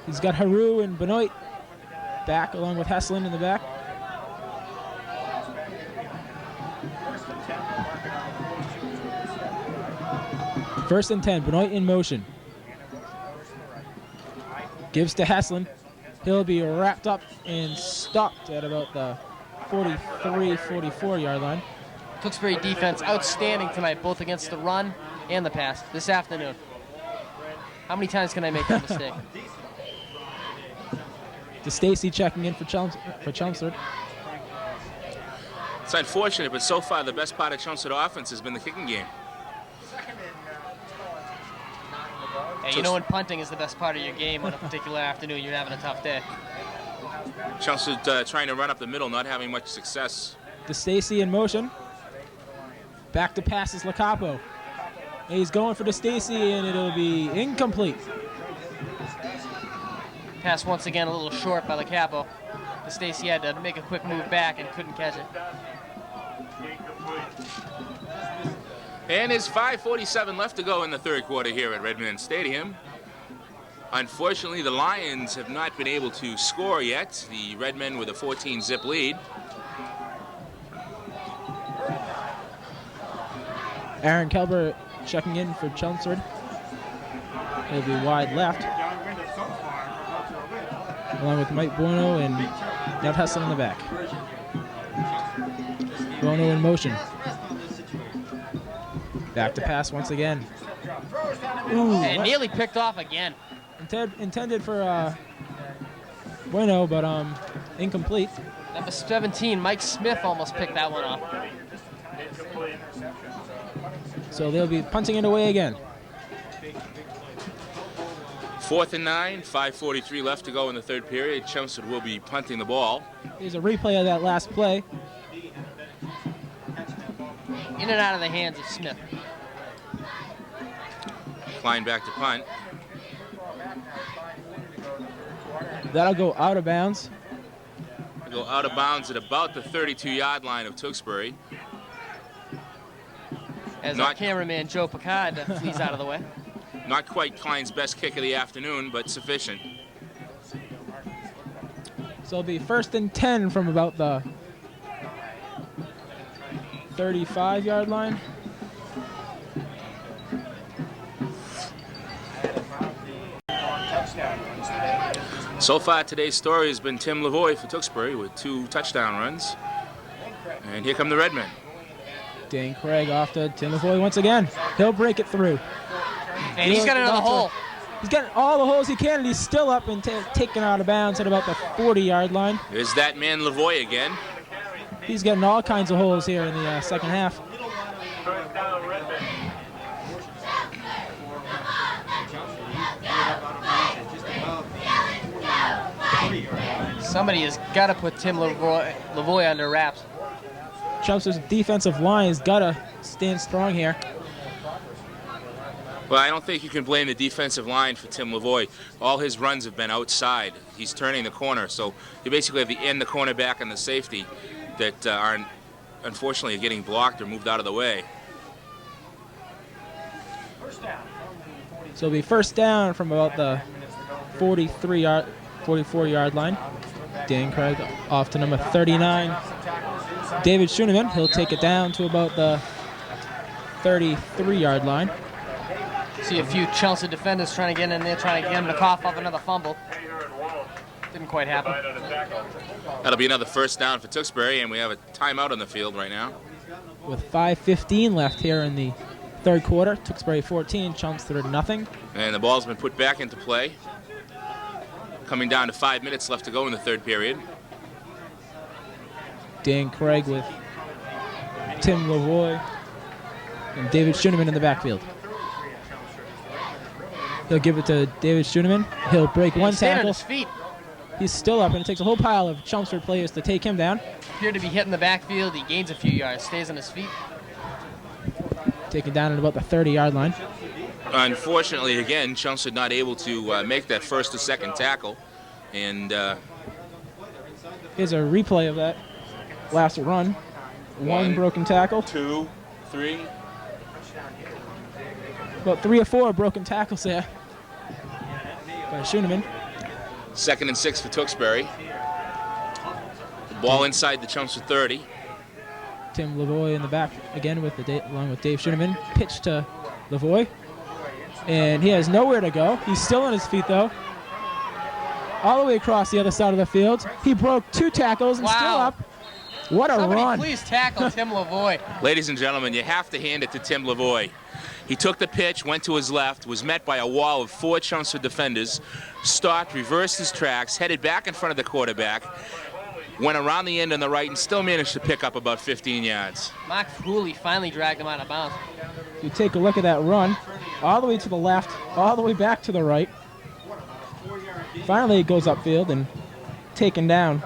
He's got Haru and Benoit back, along with Heslin in the back. First and 10, Benoit in motion. Gives to Heslin. He'll be wrapped up and stopped at about the 43, 44-yard line. Tewksbury defense outstanding tonight, both against the run and the pass this afternoon. How many times can I make that mistake? DeStacy checking in for Chelmsford. It's unfortunate, but so far the best part of Chelmsford offense has been the kicking game. Yeah, you know when punting is the best part of your game on a particular afternoon, you're having a tough day. Chelmsford trying to run up the middle, not having much success. DeStacy in motion. Back to pass is Lacapo. And he's going for DeStacy, and it'll be incomplete. Pass once again a little short by Lacapo. DeStacy had to make a quick move back and couldn't catch it. And there's 5:47 left to go in the third quarter here at Redmond Stadium. Unfortunately, the Lions have not been able to score yet. The Redmen with a 14-zip lead. Aaron Kelber checking in for Chelmsford. He'll be wide left, along with Mike Bueno and Ned Heslin in the back. Bueno in motion. Back to pass once again. Ooh, And nearly picked off again. intended for Bueno, but incomplete. Number 17, Mike Smith almost picked that one off. So they'll be punting it away again. 4th and 9, 5:43 left to go in the third period. Chelmsford will be punting the ball. Here's a replay of that last play. In and out of the hands of Smith. Klein back to punt. That'll go out of bounds. Go out of bounds at about the 32-yard line of Tewksbury. As our cameraman Joe Picard flees out of the way. Not quite Klein's best kick of the afternoon, but sufficient. So it'll be first and 10 from about the 35-yard line. So far, today's story has been Tim Lavoie for Tewksbury with 2 touchdown runs. And here come the Redmen. Dane Craig off to Tim Lavoie once again. He'll break it through. And he's got another hole. He's getting all the holes he can, and he's still up and taken out of bounds at about the 40-yard line. There's that man Lavoie again. He's getting all kinds of holes here in the second half. First down, Redmond. Somebody has got to put Tim Lavoie under wraps. Chelmsford's defensive line has got to stand strong here. Well, I don't think you can blame the defensive line for Tim Lavoie. All his runs have been outside. He's turning the corner, so you basically have the end, the cornerback, and the safety that are unfortunately getting blocked or moved out of the way. So it'll be first down from about the 44-yard line. Dan Craig off to number 39. David Schoeneman, he'll take it down to about the 33-yard line. See a few Chelsea defenders trying to get in there, trying to get him to cough up another fumble. Didn't quite happen. That'll be another first down for Tewksbury, and we have a timeout on the field right now. With 5:15 left here in the third quarter, Tewksbury 14, Chelmsford 0. And the ball's been put back into play. Coming down to 5 minutes left to go in the third period. Dan Craig with Tim Lavoie and David Schoeneman in the backfield. He'll give it to David Schoeneman. He'll break one He's staying on tackle. his feet. He's still up, and it takes a whole pile of Chelmsford players to take him down. Appeared to be hitting the backfield. He gains a few yards, stays on his feet. Taken down at about the 30-yard line. Unfortunately, again, Chelmsford not able to make that first or second tackle. And Here's a replay of that last run. One broken tackle. 2, 3. About 3 or 4 broken tackles there by Schoeneman. 2nd and 6 for Tewksbury. The ball inside the Chelmsford 30. Tim Lavoie in the back again with along with Dave Schoeneman. Pitch to Lavoie. And he has nowhere to go. He's still on his feet, though. All the way across the other side of the field. He broke 2 tackles and still up. What a Somebody run. please tackle Tim Lavoie. Ladies and gentlemen, you have to hand it to Tim Lavoie. He took the pitch, went to his left, was met by a wall of 4 Chelmsford defenders, stopped, reversed his tracks, headed back in front of the quarterback, went around the end on the right, and still managed to pick up about 15 yards. Mark Hooley finally dragged him out of bounds. You take a look at that run. All the way to the left, all the way back to the right. Finally, it goes upfield and taken down.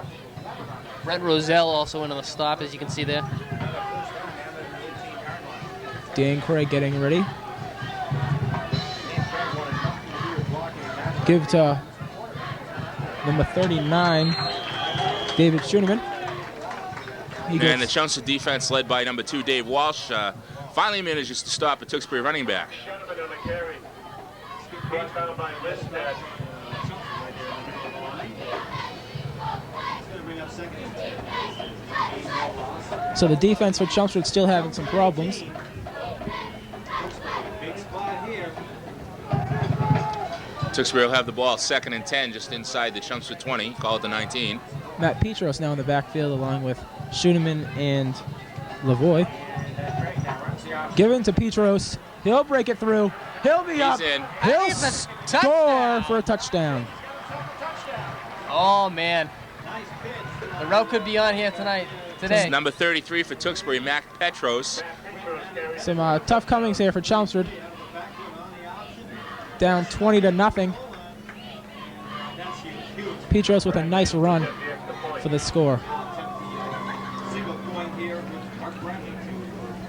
Brent Roselle also in on the stop, as you can see there. Dan Craig getting ready. Give to number 39, David Schoeneman. And the Chelmsford defense, led by number 2, Dave Walsh, finally manages to stop a Tewksbury running back. So the defense for Chelmsford still having some problems. Tewksbury will have the ball 2nd and 10 just inside the Chelmsford 20, call it the 19. Matt Petros now in the backfield along with Schoeneman and Lavoie. Given to Petros. He'll break it through. He'll be up. He's in. He'll It's a score touchdown. for a touchdown. Oh, man. The route could be on here today. Number 33 for Tewksbury, Mac Petros. Some tough comings here for Chelmsford. Down 20-0. Petros with a nice run for the score.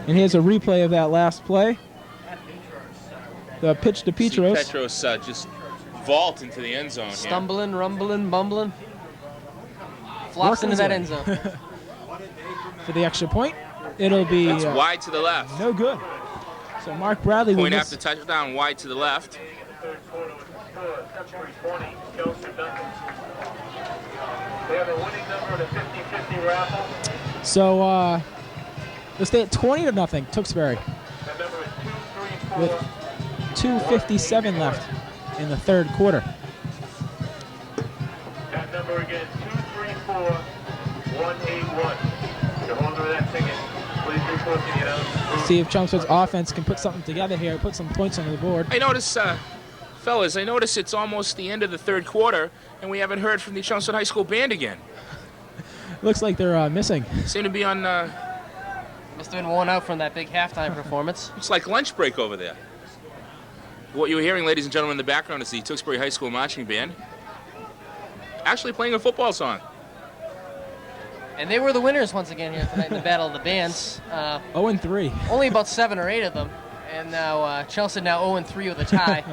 And here's a replay of that last play. The pitch to Petros. See Petros just vault into the end zone here. Stumbling, rumbling, bumbling. Flops into that end zone. For the extra point, it'll be That's wide to the left. no good. So Mark Bradley will Point miss. after touchdown, wide to the left. So let's stay at 20-0, Tewksbury. With 2:57 left in the third quarter. That number again, 234-181. You're holding over that ticket. Please report to the announcer. See if Chelmsford's offense can put something together here, put some points on the board. I notice, fellas, it's almost the end of the third quarter, and we haven't heard from the Chelmsford High School band again. Looks like they're missing. Seem to be on, Must have been worn out from that big halftime performance. it's like lunch break over there. What you're hearing, ladies and gentlemen, in the background is the Tewksbury High School marching band actually playing a football song. And they were the winners once again here tonight in the Battle of the Bands. 0-3. Only about 7 or 8 of them And now Chelsea now 0-3 with a tie.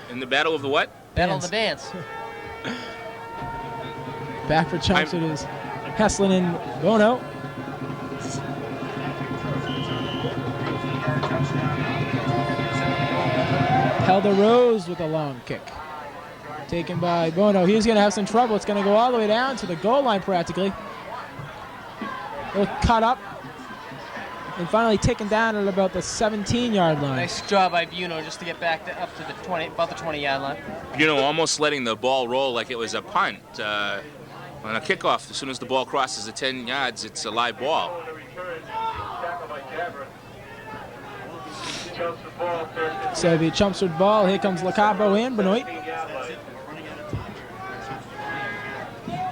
In the battle of the what? Battle of the Bands. Back for Chelmsford is Heslin and Bono. Helder Rose with a long kick. Taken by Bono. He's going to have some trouble. It's going to go all the way down to the goal line practically. He'll cut up and finally taken down at about the 17-yard line. Nice job by Buno just to get back to up to the 20, about the 20-yard line. Almost letting the ball roll like it was a punt. On a kickoff, as soon as the ball crosses the 10 yards, it's a live ball. So it'll be Chelmsford ball. Here comes Lacapo and Benoit.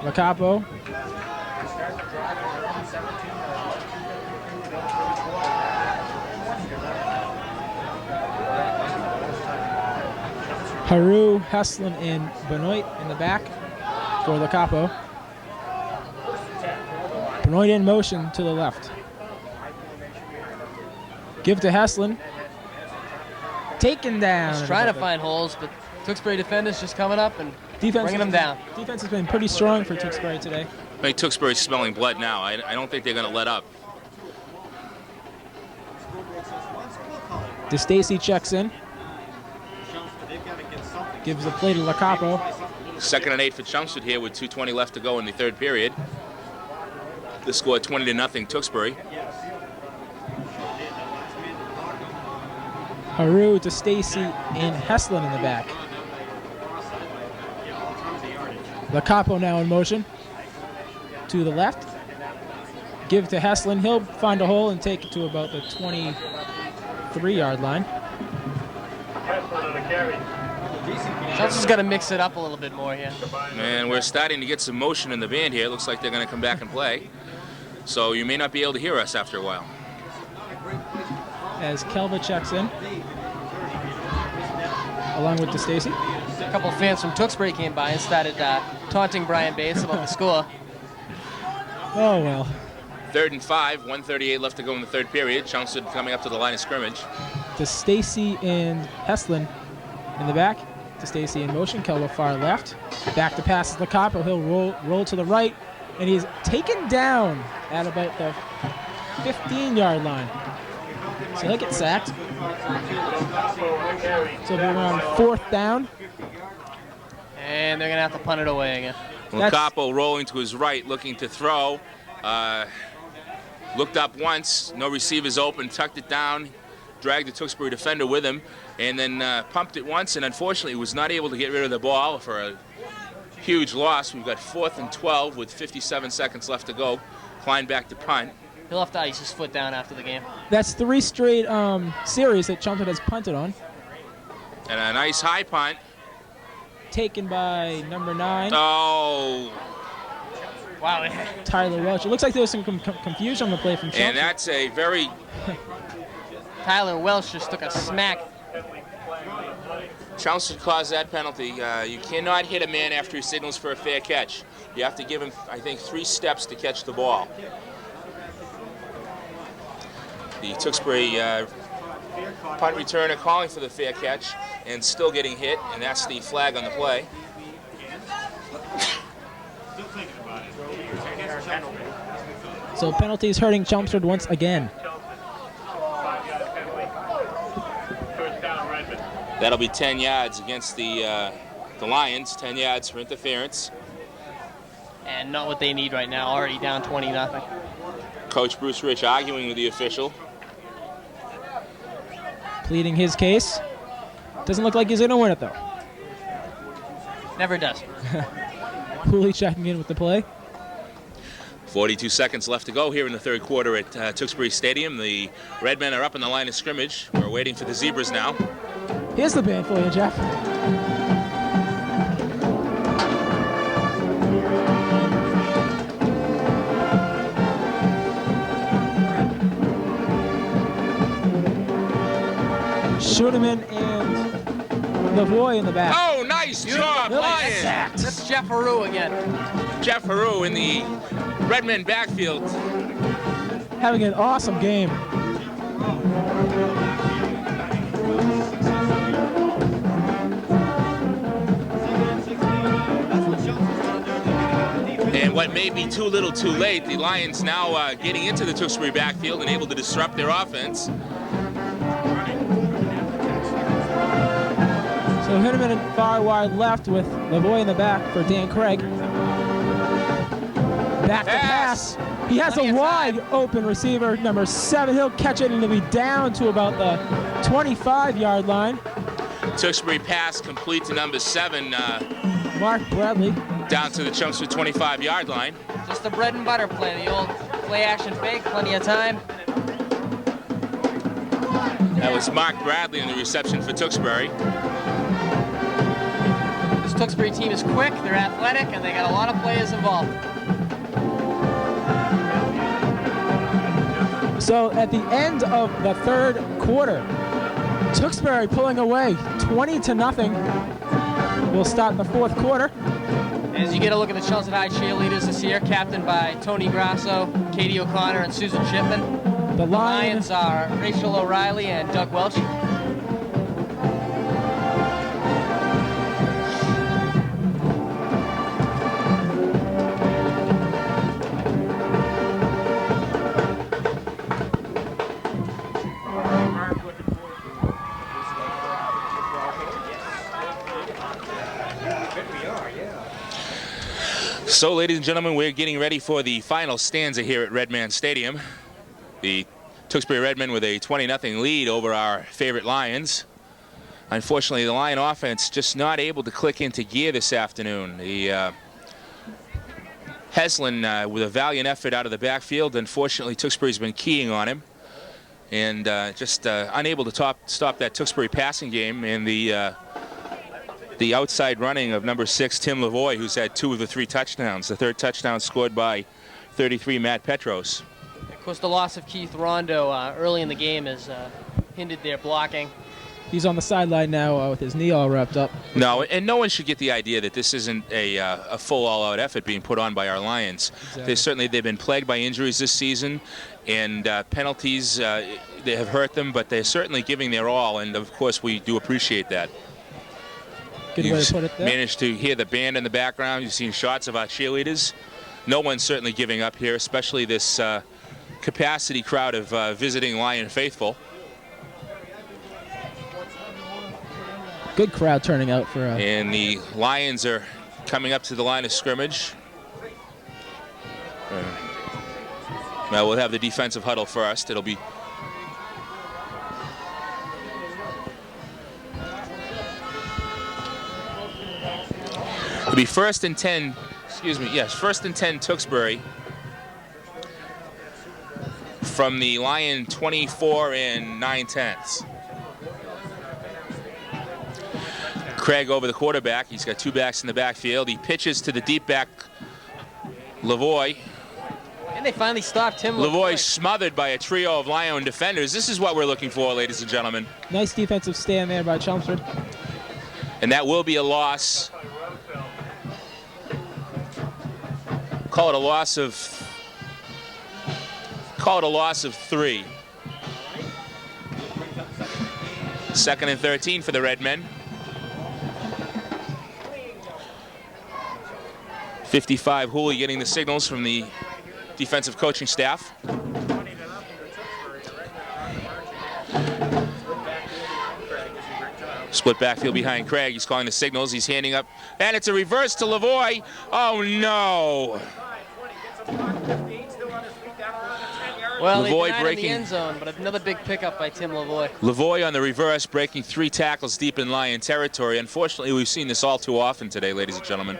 Lacapo. Haru, Heslin, and Benoit in the back for Lacapo. Benoit in motion to the left. Give to Heslin. Taken down. He's trying to find holes, but Tewksbury defenders just coming up and bringing them down. Defense has been pretty strong for Tewksbury today. I think Tewksbury's smelling blood now. I don't think they're going to let up. DeStacy checks in. Gives the play to Lacapo. 2nd and 8 for Chelmsford here with 2:20 left to go in the third period. The score 20-0 Tewksbury. Haru, DeStacy, and Heslin in the back. Lacapo now in motion. To the left. Give to Heslin. He'll find a hole and take it to about the 23-yard line. Chelsea's got to mix it up a little bit more here. And we're starting to get some motion in the band here. It looks like they're going to come back and play. So you may not be able to hear us after a while. As Kelva checks in, along with DeStacy. A couple of fans from Tewksbury came by and started taunting Brian Bates about the score. Oh, well. 3rd and 5, 1:38 left to go in the third period. Chelmsford coming up to the line of scrimmage. DeStacy and Heslin in the back. DeStacy in motion. Kelva far left. Back to pass is Lacapo. He'll roll to the right, and he's taken down at about the 15-yard line. So he'll get sacked. So it'll be around 4th down. And they're going to have to punt it away again. Lacapo rolling to his right, looking to throw. Looked up once, no receivers open, tucked it down, dragged the Tewksbury defender with him, and then pumped it once, and unfortunately was not able to get rid of the ball for a huge loss. We've got 4th and 12 with 57 seconds left to go. Klein back to punt. He'll have to ice his foot down after the game. That's 3 straight series that Chelmsford has punted on. And a nice high punt. Taken by number 9. Oh. Wow. Tyler Welch. It looks like there was some confusion on the play from Chelmsford. And that's a very... Tyler Welch just took a smack. Chelmsford caused that penalty. You cannot hit a man after he signals for a fair catch. You have to give him, I think, 3 steps to catch the ball. The Tewksbury punt returner calling for the fair catch and still getting hit, and that's the flag on the play. So penalties hurting Chelmsford once again. That'll be 10 yards against the Lions, 10 yards for interference. And not what they need right now, already down 20-0. Coach Bruce Rich arguing with the official. Pleading his case. Doesn't look like he's going to win it, though. Never does. Cooley checking in with the play. 42 seconds left to go here in the third quarter at Tewksbury Stadium. The Redmen are up in the line of scrimmage. We're waiting for the Zebras now. Here's the band for you, Jeff. Schuneman and Lavoie in the back. Oh, nice job, Lions! That's Jeff Haru again. Jeff Haru in the Redmen backfield. Having an awesome game. what may be too little too late. The Lions now getting into the Tewksbury backfield and able to disrupt their offense. So Hinneman far wide left with Lavoie in the back for Dan Craig. Back to pass. He has a wide open receiver, number 7. He'll catch it and it'll be down to about the 25-yard line. Tewksbury pass complete to number 7. Mark Bradley. Down to the Chelmsford 25-yard line. Just the bread and butter play, the old play action fake, plenty of time. That was Mark Bradley in the reception for Tewksbury. This Tewksbury team is quick, they're athletic, and they got a lot of players involved. So at the end of the third quarter, Tewksbury pulling away 20-0. We'll start the fourth quarter. As you get a look at the Chelmsford High cheerleaders this year, captained by Tony Grasso, Katie O'Connor, and Susan Shipman. The Lions are Rachel O'Reilly and Doug Welch. So, ladies and gentlemen, we're getting ready for the final stanza here at Redman Stadium. The Tewksbury Redmen with a 20-0 lead over our favorite Lions. Unfortunately, the Lion offense just not able to click into gear this afternoon. The Heslin with a valiant effort out of the backfield. Unfortunately, Tewksbury's been keying on him and just unable to stop that Tewksbury passing game. And the outside running of number 6, Tim Lavoie, who's had 2 of the 3 touchdowns. The third touchdown scored by 33 Matt Petros. Of course, the loss of Keith Rondo early in the game has hindered their blocking. He's on the sideline now with his knee all wrapped up. No, and no one should get the idea that this isn't a full all-out effort being put on by our Lions. Exactly. They've been plagued by injuries this season, and penalties, they have hurt them, but they're certainly giving their all, and of course we do appreciate that. Good way to put it there. Managed to hear the band in the background. You've seen shots of our cheerleaders. No one's certainly giving up here, especially this capacity crowd of visiting Lion faithful. Good crowd turning out for. And the Lions are coming up to the line of scrimmage. Well, we'll have the defensive huddle first. It'll be first and 10, excuse me, yes, first and 10 Tewksbury from the Lion 24 and 9/10. Craig over the quarterback. He's got 2 backs in the backfield. He pitches to the deep back, Lavoie. And they finally stopped Tim Lavoie smothered by a trio of Lion defenders. This is what we're looking for, ladies and gentlemen. Nice defensive stand there by Chelmsford. And that will be a loss. Call it a loss of 3. 2nd and 13 for the Redmen. 55 Hooley getting the signals from the defensive coaching staff. Split backfield behind Craig. He's calling the signals. He's handing up. And it's a reverse to Lavoie. Oh, no. Well, Lavoie they breaking in the end zone, but another big pickup by Tim Lavoie. Lavoie on the reverse, breaking 3 tackles deep in Lion territory. Unfortunately, we've seen this all too often today, ladies and gentlemen.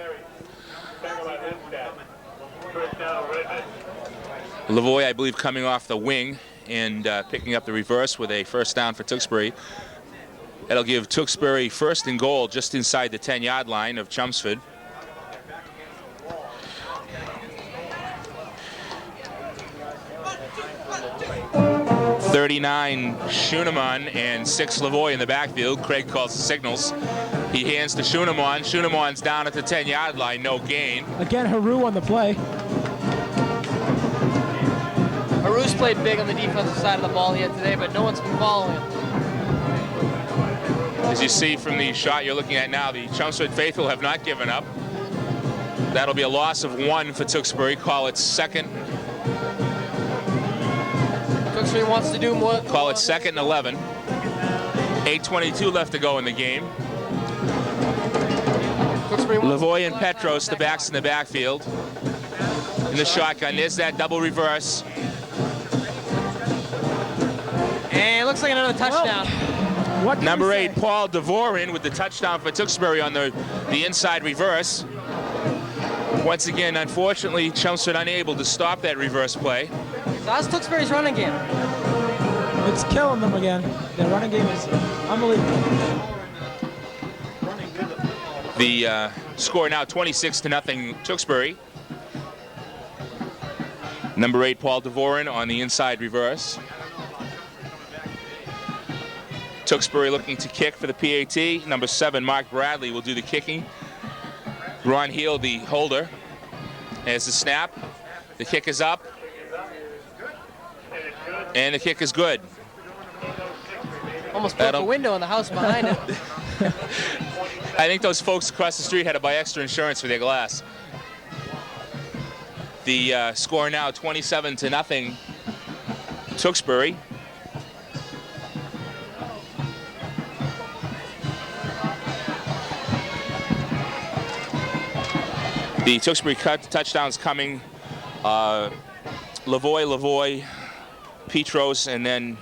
Lavoie, I believe, coming off the wing and picking up the reverse with a first down for Tewksbury. That'll give Tewksbury first and goal just inside the 10-yard line of Chelmsford. "39 Schunemann and 6 Lavoie in the backfield." Craig calls the signals. He hands to Schunemann. Schunemann's down at the 10-yard line, no gain. Again, Haru on the play. Haru's played big on the defensive side of the ball here today, but no one's been following him. As you see from the shot you're looking at now, the Chelmsford faithful have not given up. That'll be a loss of 1 for Tewksbury. Call it second. Tewksbury wants to do more. Call it second and 11. 8:22 left to go in the game. Lavoy and Petros, the backs in the backfield. In the shotgun, there's that double reverse. And it looks like another touchdown. What Number 8, Paul Devorin with the touchdown for Tewksbury on the inside reverse. Once again, unfortunately, Chelmsford unable to stop that reverse play. So how's Tewksbury's running game? It's killing them again. Their running game is unbelievable. The score now 26-0 Tewksbury. Number 8, Paul Devorin on the inside reverse. Tewksbury looking to kick for the PAT. Number 7, Mark Bradley will do the kicking. Ron Heel, the holder. There's the snap. The kick is up. And the kick is good. Almost broke a window in the house behind it. I think those folks across the street had to buy extra insurance for their glass. The score now 27-0 Tewksbury. The Tewksbury touchdowns coming. Lavoy, Petros, and then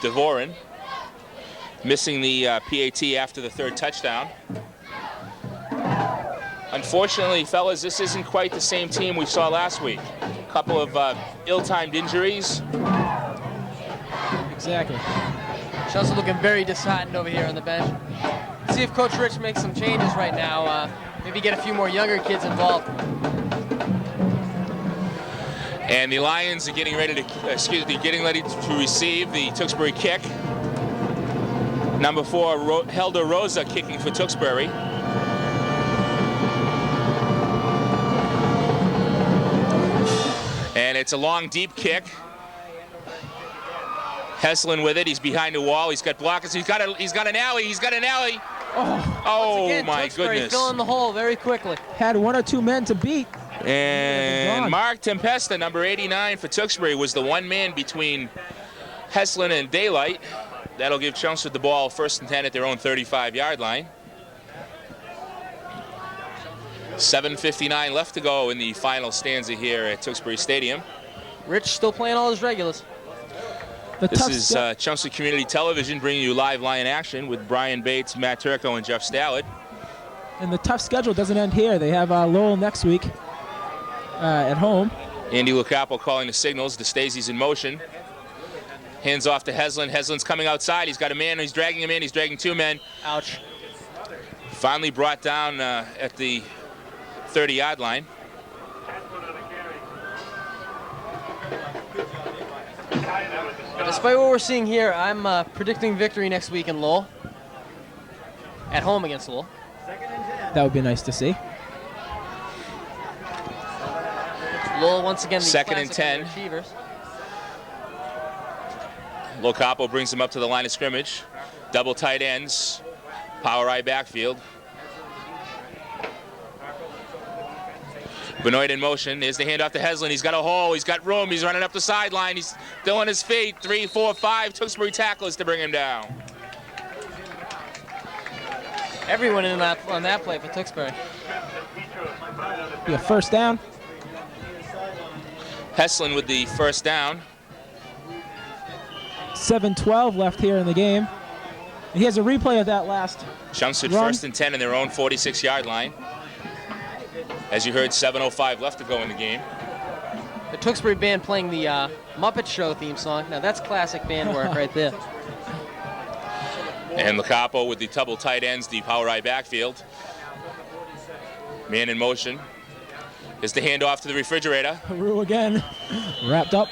Devorin. Missing the PAT after the third touchdown. Unfortunately, fellas, this isn't quite the same team we saw last week. A couple of ill-timed injuries. Exactly. Chelsea looking very disheartened over here on the bench. See if Coach Rich makes some changes right now. Maybe get a few more younger kids involved. And the Lions are getting ready to, to receive the Tewksbury kick. Number 4, Helder Rosa kicking for Tewksbury. And it's a long, deep kick. Heslin with it. He's behind the wall. He's got blockers. He's got an alley. He's got an alley. Oh again, my Tewksbury goodness. filling the hole very quickly. Had 1 or 2 men to beat. And Mark Tempesta, number 89 for Tewksbury, was the one man between Heslin and Daylight. That'll give Chelmsford the ball 1st and 10 at their own 35-yard line. 7:59 left to go in the final stanza here at Tewksbury Stadium. Rich still playing all his regulars. This is Chelmsford Community Television bringing you live Lion action with Brian Bates, Matt Turco, and Jeff Stallard. And the tough schedule doesn't end here. They have Lowell next week at home. Andy Lucapo calling the signals. DeStacy's in motion. Hands off to Heslin. Heslin's coming outside. He's got a man. He's dragging him in. He's dragging 2 men. Ouch. Finally brought down at the 30-yard line. Despite what we're seeing here, I'm predicting victory next week in Lowell. At home against Lowell. That would be nice to see. Lowell once again the 2nd and 10. Achievers. Locapo brings him up to the line of scrimmage. Double tight ends. Power eye backfield. Benoit in motion. There's the handoff to Heslin. He's got a hole. He's got room. He's running up the sideline. He's still on his feet. 3, 4, 5. Tewksbury tacklers to bring him down. Everyone in on that play for Tewksbury. Be a 1st down. Heslin with the 1st down. 7:12 left here in the game. And he has a replay of that last Chelmsford run. 1st and 10 in their own 46-yard line. As you heard, 7:05 left to go in the game. The Tewksbury band playing the Muppet Show theme song. Now that's classic band work right there. And Locapo with the double tight ends, the power eye backfield. Man in motion. Is the handoff to the refrigerator. Haru again, wrapped up.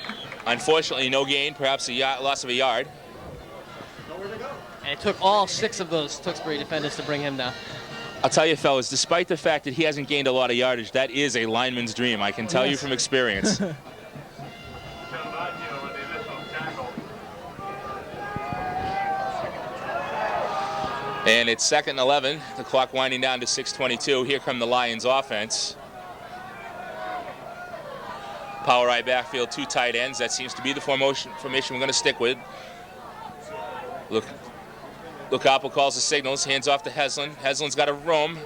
Unfortunately, no gain, perhaps a loss of a yard. And it took all 6 of those Tewksbury defenders to bring him down. I'll tell you, fellas, despite the fact that he hasn't gained a lot of yardage, that is a lineman's dream. I can tell you from experience. And it's 2nd and 11. The clock winding down to 6:22. Here come the Lions offense. Power right backfield, 2 tight ends. That seems to be the formation we're going to stick with. Look, Apple calls the signals, hands off to Heslin. Heslin's got a roam.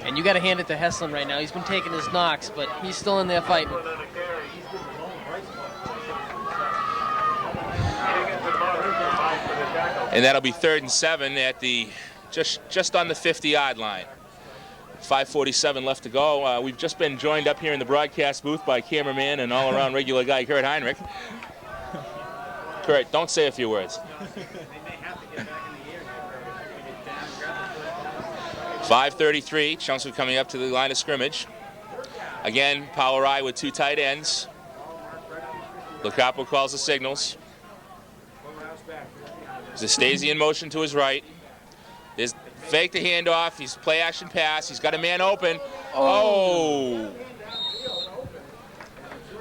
And you got to hand it to Heslin right now. He's been taking his knocks, but he's still in there fighting. And that'll be 3rd and 7 at the just on the 50-yard line. 5:47 left to go. We've just been joined up here in the broadcast booth by cameraman and all-around regular guy Kurt Heinrich. Kurt, don't say a few words. 5:33, Chelmsford coming up to the line of scrimmage. Again, power I with 2 tight ends. Locapo calls the signals. Zastasi in motion to his right. There's fake the handoff. He's play action pass. He's got a man open. Oh!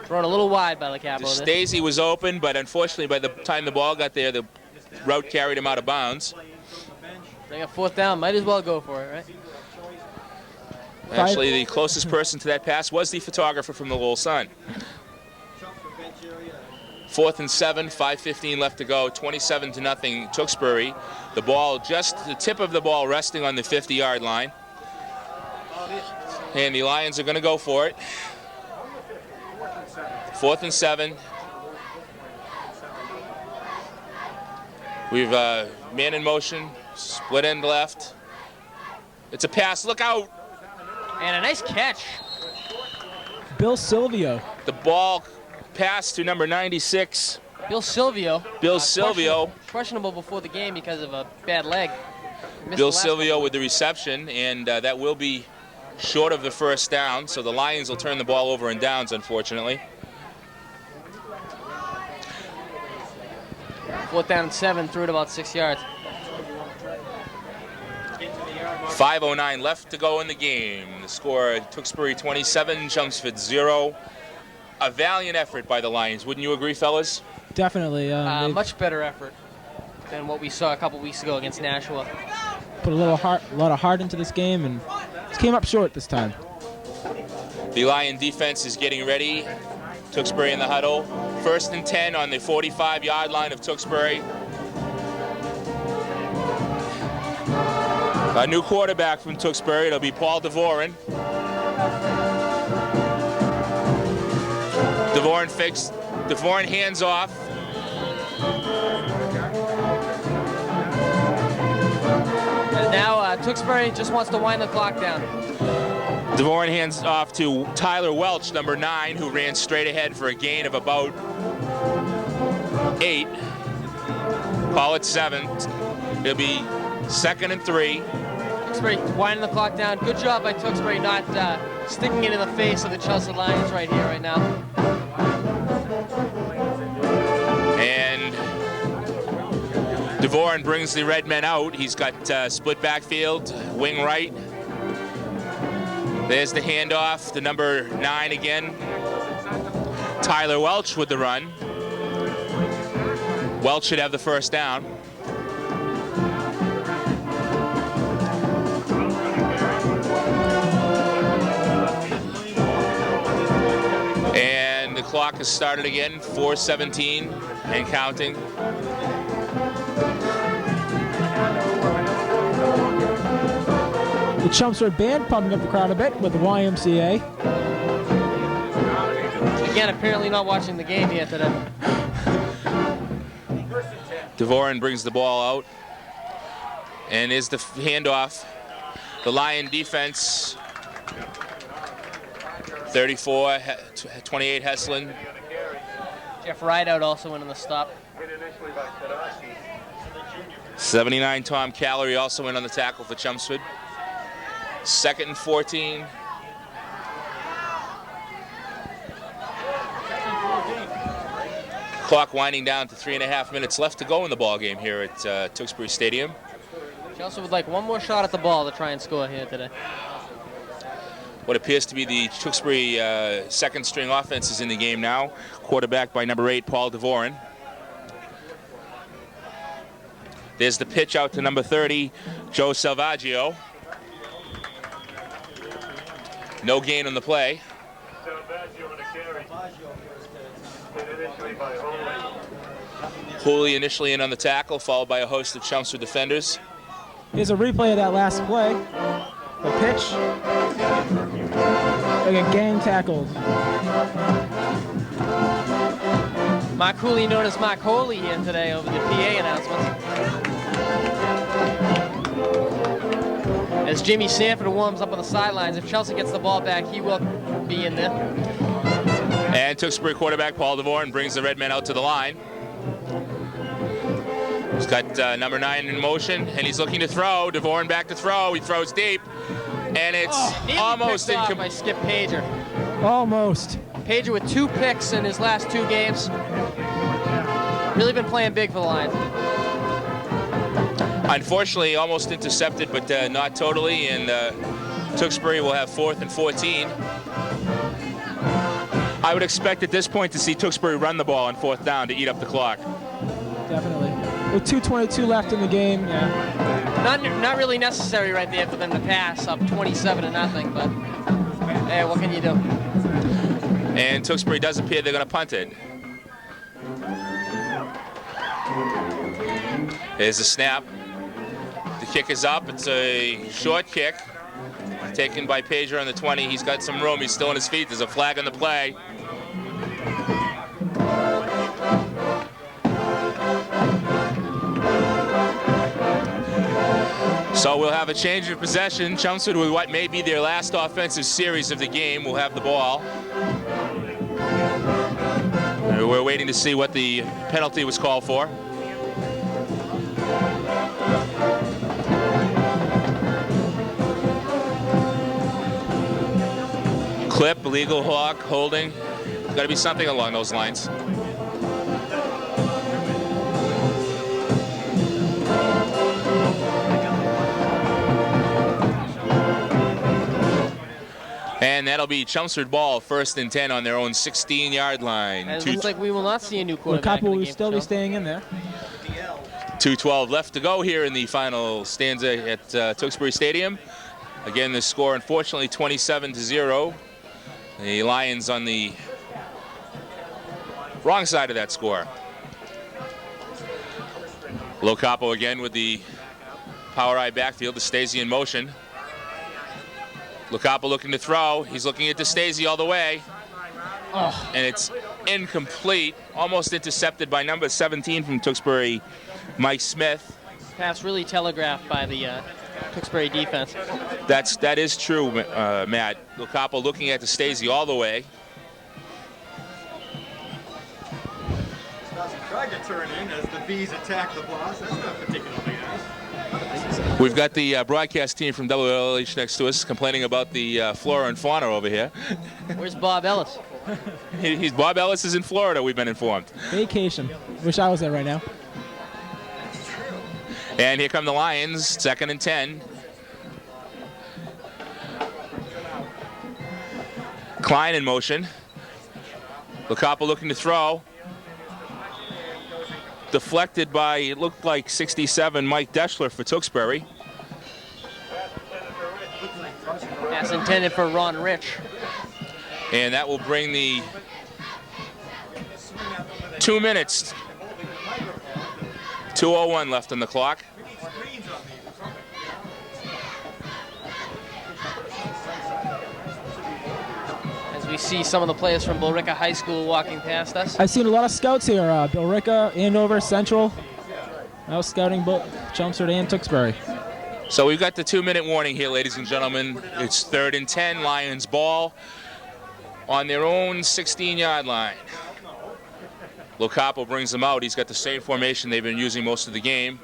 Thrown a little wide by Locapo. Zastasi was open, but unfortunately, by the time the ball got there, the route carried him out of bounds. Bring up 4th down. Might as well go for it, right? Actually, the closest person to that pass was the photographer from the Lowell Sun. 4th and 7, 5:15 left to go, 27-0 Tewksbury. The ball, just the tip of the ball resting on the 50-yard line. And the Lions are going to go for it. 4th and 7. We've man in motion, split end left. It's a pass, look out! And a nice catch. Bill Silvio. The ball passed to number 96. Bill Silvio. Bill Silvio. Questionable before the game because of a bad leg. Bill Silvio with the reception, and that will be short of the 1st down, so the Lions will turn the ball over in downs, unfortunately. 4th down and 7, threw it about 6 yards. 5:09 left to go in the game. The score, Tewksbury 27, Chelmsford 0. A valiant effort by the Lions. Wouldn't you agree, fellas? Definitely. Much better effort than what we saw a couple weeks ago against Nashua. Put a lot of heart into this game, and just came up short this time. The Lion defense is getting ready. Tewksbury in the huddle. 1st and 10 on the 45-yard line of Tewksbury. A new quarterback from Tewksbury. It'll be Paul DeVoren. DeVoren fakes. DeVoren hands off. And now Tewksbury just wants to wind the clock down. DeVoren hands off to Tyler Welch, number 9, who ran straight ahead for a gain of about 8. Call it 7. It'll be 2nd and 3. Tewksbury winding the clock down. Good job by Tewksbury not sticking it in the face of the Chelsea Lions right here, right now. And DeVoren brings the red men out. He's got split backfield, wing right. There's the handoff, the number 9 again. Tyler Welch with the run. Welch should have the 1st down. And the clock has started again, 4:17 and counting. The Chelmsford band pumping up the crowd a bit with the YMCA. Again, apparently not watching the game yet today. DeVoren brings the ball out. And is the handoff. The Lion defense, 34, 28 Heslin. Jeff Rideout also went on the stop. 79 Tom Callery also went on the tackle for Chelmsford. 2nd and 14. Clock winding down to 3.5 minutes left to go in the ball game here at Tewksbury Stadium. Chelsea would like one more shot at the ball to try and score here today. What appears to be the Tewksbury 2nd string offense is in the game now. Quarterbacked by number 8, Paul DeVoren. There's the pitch out to number 30, Joe Salvaggio. No gain on the play. Salvaggio on a carry. Hit initially by Holy. Hooley initially in on the tackle, followed by a host of Chelmsford defenders. Here's a replay of that last play. The pitch. They get gang tackled. Mark Hooley, known as Mark Holy, here today over the PA announcements. As Jimmy Sanford warms up on the sidelines, if Chelsea gets the ball back, he will be in there. And Tewksbury quarterback Paul DeVorn brings the red men out to the line. He's got number 9 in motion, and he's looking to throw. DeVorn back to throw. He throws deep, and it's almost incomplete. By Skip Pager. Almost. Pager with 2 picks in his last 2 games. Really been playing big for the Lions. Unfortunately, almost intercepted, but not totally, and Tewksbury will have 4th and 14. I would expect at this point to see Tewksbury run the ball on 4th down to eat up the clock. Definitely. With 2:22 left in the game, yeah. Not really necessary right there for them to pass up 27-0, but hey, what can you do? And Tewksbury does appear they're going to punt it. There's a snap. The kick is up. It's a short kick taken by Pager on the 20. He's got some room. He's still on his feet. There's a flag on the play. So we'll have a change of possession. Chelmsford, with what may be their last offensive series of the game, will have the ball. We're waiting to see what the penalty was called for. Clip, illegal hawk, holding. Got to be something along those lines. And that'll be Chelmsford ball, 1st and 10 on their own 16-yard line. And it looks like we will not see a new quarterback. Will still be staying in there. 2:12 left to go here in the final stanza at Tewksbury Stadium. Again, the score, unfortunately, 27-0. The Lions on the wrong side of that score. Locapo again with the power eye backfield. DeStasi in motion. Locapo looking to throw. He's looking at DeStasi all the way. And it's incomplete. Almost intercepted by number 17 from Tewksbury, Mike Smith. Pass really telegraphed by the Tewksbury defense. That is true, Matt. Locapo looking at DeStasi all the way. Tried to turn in as the bees attack the boss. That's not particularly nice. We've got the broadcast team from WLH next to us complaining about the flora and fauna over here. Where's Bob Ellis? Bob Ellis is in Florida, we've been informed. Vacation. Wish I was there right now. And here come the Lions, 2nd and 10. Klein in motion. Locapo looking to throw. Deflected by, it looked like 67, Mike Deschler for Tewksbury. Pass intended for Ron Rich. And that will bring the 2 minutes. 2:01 left on the clock. As we see some of the players from Billerica High School walking past us. I've seen a lot of scouts here. Billerica, Andover, Central. Now scouting both Chelmsford and Tewksbury. So we've got the 2-minute warning here, ladies and gentlemen. It's 3rd and 10, Lions ball on their own 16-yard line. Locapo brings them out. He's got the same formation they've been using most of the game.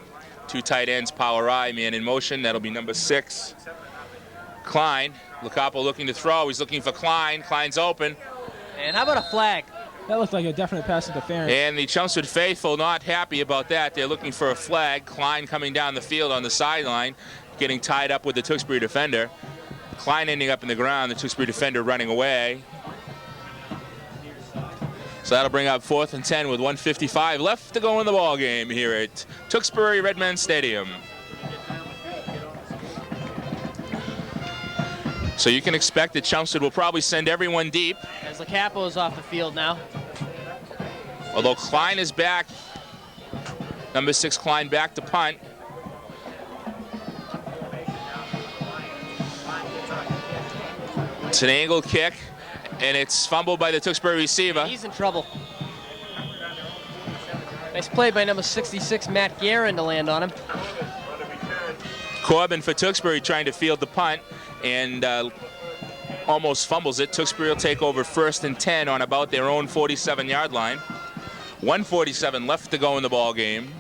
2 tight ends, power eye, man in motion. That'll be number 6, Klein. Locapo looking to throw. He's looking for Klein. Klein's open. And how about a flag? That looked like a definite pass interference. And the Chelmsford faithful not happy about that. They're looking for a flag. Klein coming down the field on the sideline, getting tied up with the Tewksbury defender. Klein ending up in the ground, the Tewksbury defender running away. So that'll bring up 4th and 10 with 1:55 left to go in the ball game here at Tewksbury Redmen Stadium. So you can expect that Chelmsford will probably send everyone deep. As the Capo's off the field now. Although Klein is back. Number 6, Klein back to punt. It's an angled kick, and it's fumbled by the Tewksbury receiver. He's in trouble. Nice play by number 66, Matt Guerin, to land on him. Corbin for Tewksbury trying to field the punt and almost fumbles it. Tewksbury will take over 1st and 10 on about their own 47-yard line. 1:47 left to go in the ball game.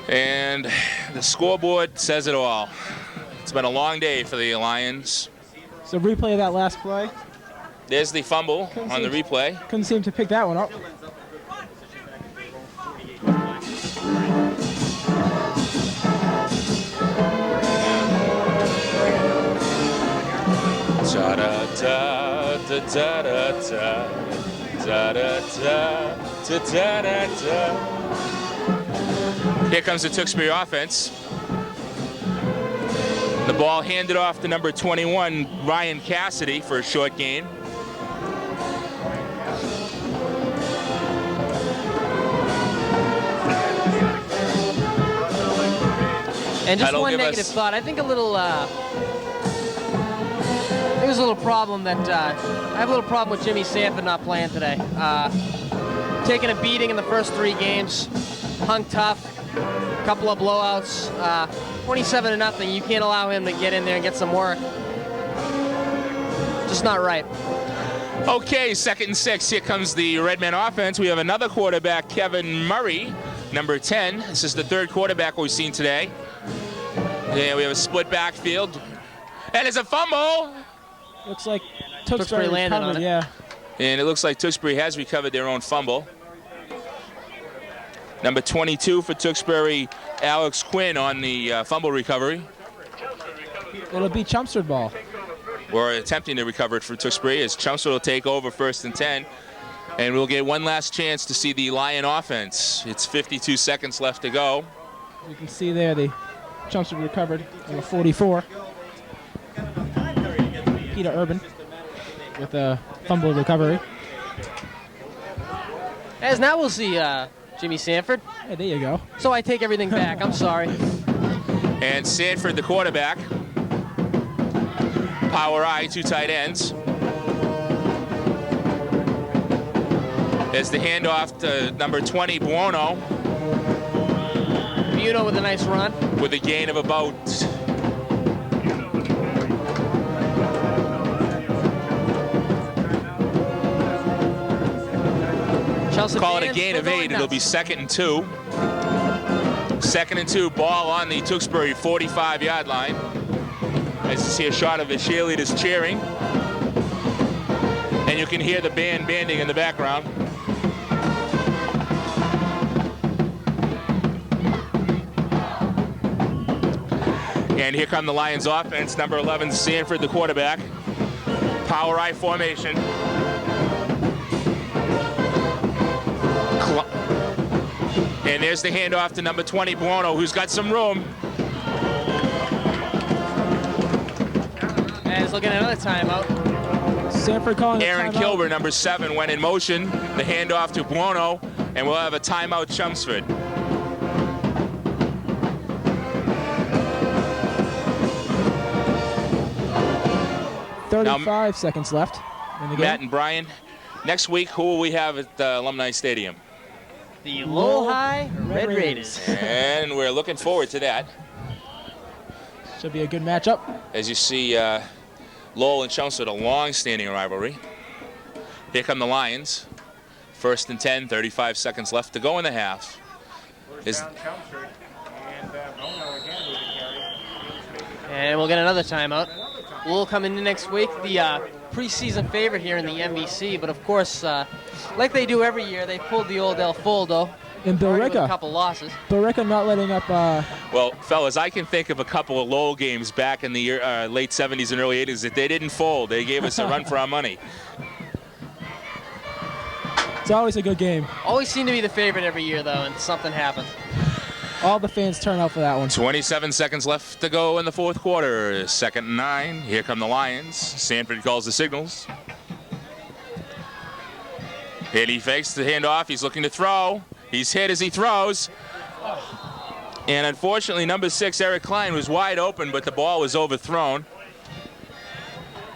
And the scoreboard says it all. It's been a long day for the Lions. So replay of that last play. There's the fumble on the replay. Couldn't seem to pick that one up. Da da da da da da da da da da da da. Here comes the Tewksbury offense. The ball handed off to number 21, Ryan Cassidy, for a short gain. And just That'll one give negative us- thought. I think there's a little problem that I have a little problem with Jimmy Sanford not playing today. Taking a beating in the first 3 games, hung tough, a couple of blowouts, 27-0. You can't allow him to get in there and get some work. Just not right. Okay, 2nd and 6. Here comes the Redmen offense. We have another quarterback, Kevin Murray, number 10. This is the 3rd quarterback we've seen today. Yeah, we have a split backfield. And it's a fumble. Looks like Tewksbury Tewksbury landed recovered, on it. yeah. And it looks like Tewksbury has recovered their own fumble. Number 22 for Tewksbury, Alex Quinn, on the fumble recovery. It'll be Chelmsford ball. We're attempting to recover it for Tewksbury as Chelmsford will take over 1st and 10. And we'll get one last chance to see the Lion offense. It's 52 seconds left to go. You can see there the Chelmsford recovered on the 44. Peter Urban with a fumble recovery. As now we'll see Jimmy Sanford. Hey, there you go. So I take everything back. I'm sorry. And Sanford, the quarterback. Power I, 2 tight ends. There's the handoff to number 20, Buono, Buono with a nice run. with a gain of about Chelsea call it a fans, gain we're of going 8. It'll nuts. be 2nd and 2. 2nd and 2, ball on the Tewksbury 45-yard line. As you see a shot of the cheerleaders cheering. And you can hear the band banding in the background. And here come the Lions offense. Number 11, Sanford, the quarterback. Power I formation. And there's the handoff to number 20, Buono, who's got some room. And he's looking at another timeout. Sanford calling a Aaron timeout. Kilber, number 7, went in motion. The handoff to Buono, and we'll have a timeout, Chelmsford. Now, 35 seconds left in the game. Matt and Brian, next week, who will we have at Alumni Stadium? The Lowell High Red Raiders. And we're looking forward to that. Should be a good matchup. As you see, Lowell and Chelmsford, a long-standing rivalry. Here come the Lions. 1st and 10, 35 seconds left to go in the half. And we'll get another timeout. Lowell coming in next week, the preseason favorite here in the MVC, but of course, like they do every year, they pulled the old El Foldo. And already with a Billerica. couple losses. Billerica not letting up. Well, fellas, I can think of a couple of Lowell games back in the year, late 70s and early 80s that they didn't fold. They gave us a run for our money. It's always a good game. Always seem to be the favorite every year, though, and something happens. All the fans turn out for that one. 27 seconds left to go in the fourth quarter. 2nd and 9. Here come the Lions. Sanford calls the signals. Hit, he fakes the handoff. He's looking to throw. He's hit as he throws. And unfortunately, number 6, Eric Klein, was wide open, but the ball was overthrown.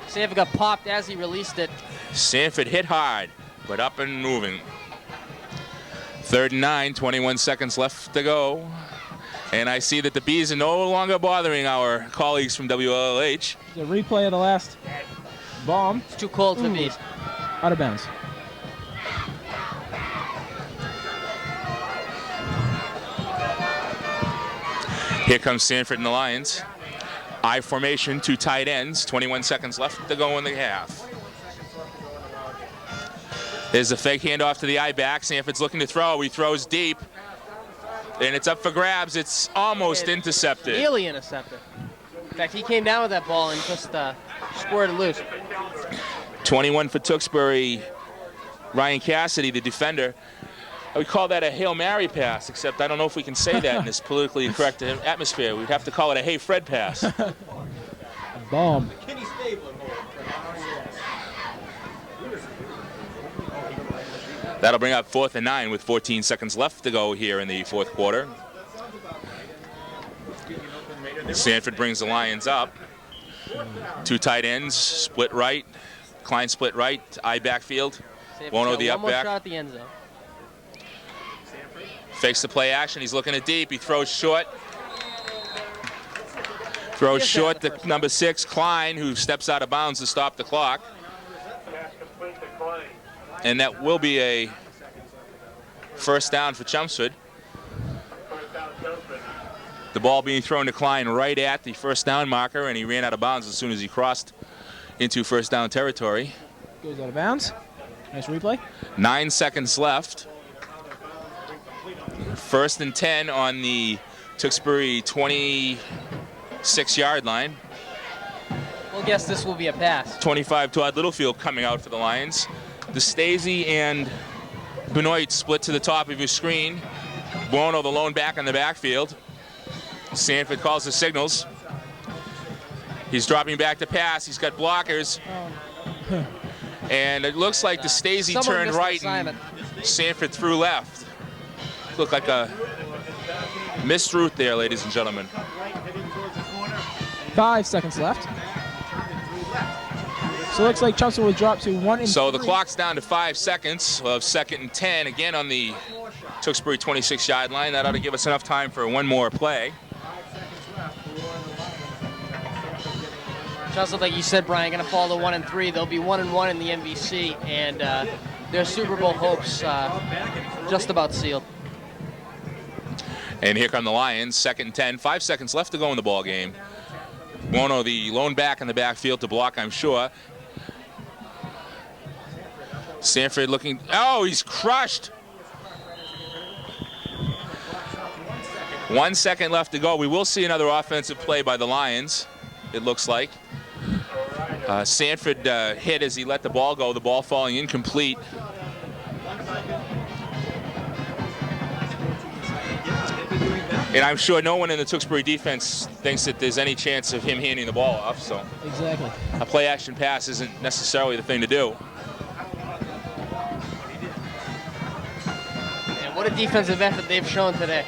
Sanford got popped as he released it. Sanford hit hard, but up and moving. 3rd and 9, 21 seconds left to go. And I see that the Bees are no longer bothering our colleagues from WLH. The replay of the last bomb. It's too cold for Bees. Out of bounds. Here comes Sanford and the Lions. I formation, 2 tight ends. 21 seconds left to go in the half. There's a fake handoff to the I-back. Sanford's looking to throw. He throws deep. And it's up for grabs. It's almost intercepted. Nearly intercepted. In fact, he came down with that ball and just squirted loose. 21 for Tewksbury. Ryan Cassidy, the defender. I would call that a Hail Mary pass, except I don't know if we can say that in this politically incorrect atmosphere. We'd have to call it a Hey Fred pass. A bomb. That'll bring up 4th and 9 with 14 seconds left to go here in the fourth quarter. Sanford brings the Lions up. 2 tight ends, split right. Klein split right, I backfield. Bono the up one more back. shot at the end zone. Fakes the play action. He's looking at deep. He throws short. Throws short to number 6, Klein, who steps out of bounds to stop the clock. And that will be a first down for Chelmsford. The ball being thrown to Klein right at the first down marker, and he ran out of bounds as soon as he crossed into first down territory. Goes out of bounds. Nice replay. 9 seconds left. 1st and 10 on the Tewksbury 26-yard line. We'll guess this will be a pass. 25, Todd Littlefield coming out for the Lions. DeStasi and Benoit split to the top of your screen. Bono, the lone back in the backfield. Sanford calls the signals. He's dropping back to pass. He's got blockers. And it looks like DeStasi turned right and Sanford threw left. Looked like a missed route there, ladies and gentlemen. 5 seconds left. So it looks like Chelmsford will drop to 1 and 3. So the clock's down to 5 seconds of 2nd and 10, again on the Tewksbury 26-yard line. That ought to give us enough time for one more play. Chelmsford, like you said, Brian, going to fall to 1 and 3. They'll be 1 and 1 in the MVC, and their Super Bowl hopes just about sealed. And here come the Lions, 2nd and 10, 5 seconds left to go in the ball game. Bono, the lone back in the backfield to block, I'm sure. Sanford looking, oh, he's crushed. 1 second left to go. We will see another offensive play by the Lions, it looks like. Sanford hit as he let the ball go, the ball falling incomplete. And I'm sure no one in the Tewksbury defense thinks that there's any chance of him handing the ball off. So exactly, a play-action pass isn't necessarily the thing to do. And what a defensive effort they've shown today.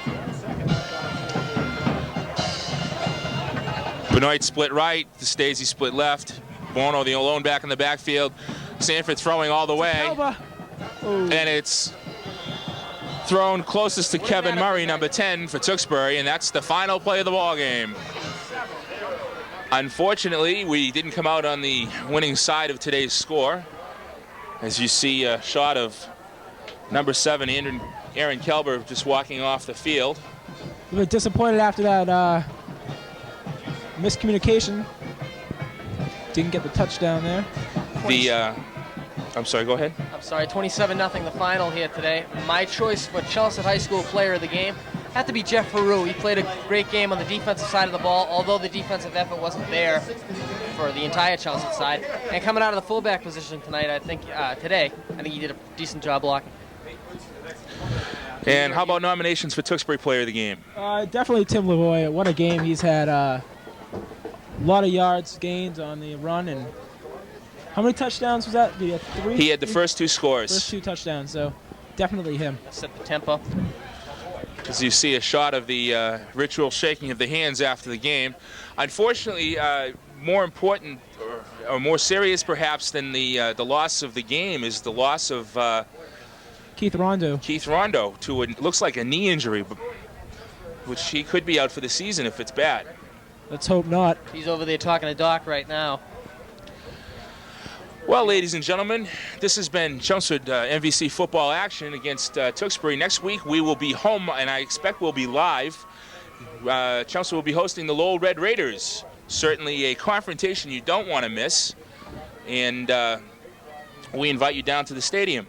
Benoit split right, DeStasi split left. Bono, the lone back in the backfield. Sanford throwing all the way. And it's thrown closest to Kevin Murray, number 10 for Tewksbury, and that's the final play of the ball game. Unfortunately, we didn't come out on the winning side of today's score. As you see a shot of number 7, Aaron Kelber, just walking off the field. A bit disappointed after that miscommunication. Didn't get the touchdown there. I'm sorry, go ahead. I'm sorry, 27-0 the final here today. My choice for Chelmsford High School player of the game had to be Jeff Haru. He played a great game on the defensive side of the ball, although the defensive effort wasn't there for the entire Chelmsford side. And coming out of the fullback position tonight, I think, today, I think he did a decent job blocking. And how about nominations for Tewksbury Player of the Game? Definitely Tim Lavoie. What a game he's had. A lot of yards gained on the run. And how many touchdowns was that? Did he have 3? He had the first 2 scores. First 2 touchdowns, so definitely him. Set the tempo. As you see a shot of the ritual shaking of the hands after the game. Unfortunately, more important or more serious perhaps than the loss of the game is the loss of Keith Rondo. Keith Rondo to what looks like a knee injury, which he could be out for the season if it's bad. Let's hope not. He's over there talking to Doc right now. Well, ladies and gentlemen, this has been Chelmsford MVC football action against Tewksbury. Next week we will be home, and I expect we'll be live. Chelmsford will be hosting the Lowell Red Raiders. Certainly a confrontation you don't want to miss. And we invite you down to the stadium.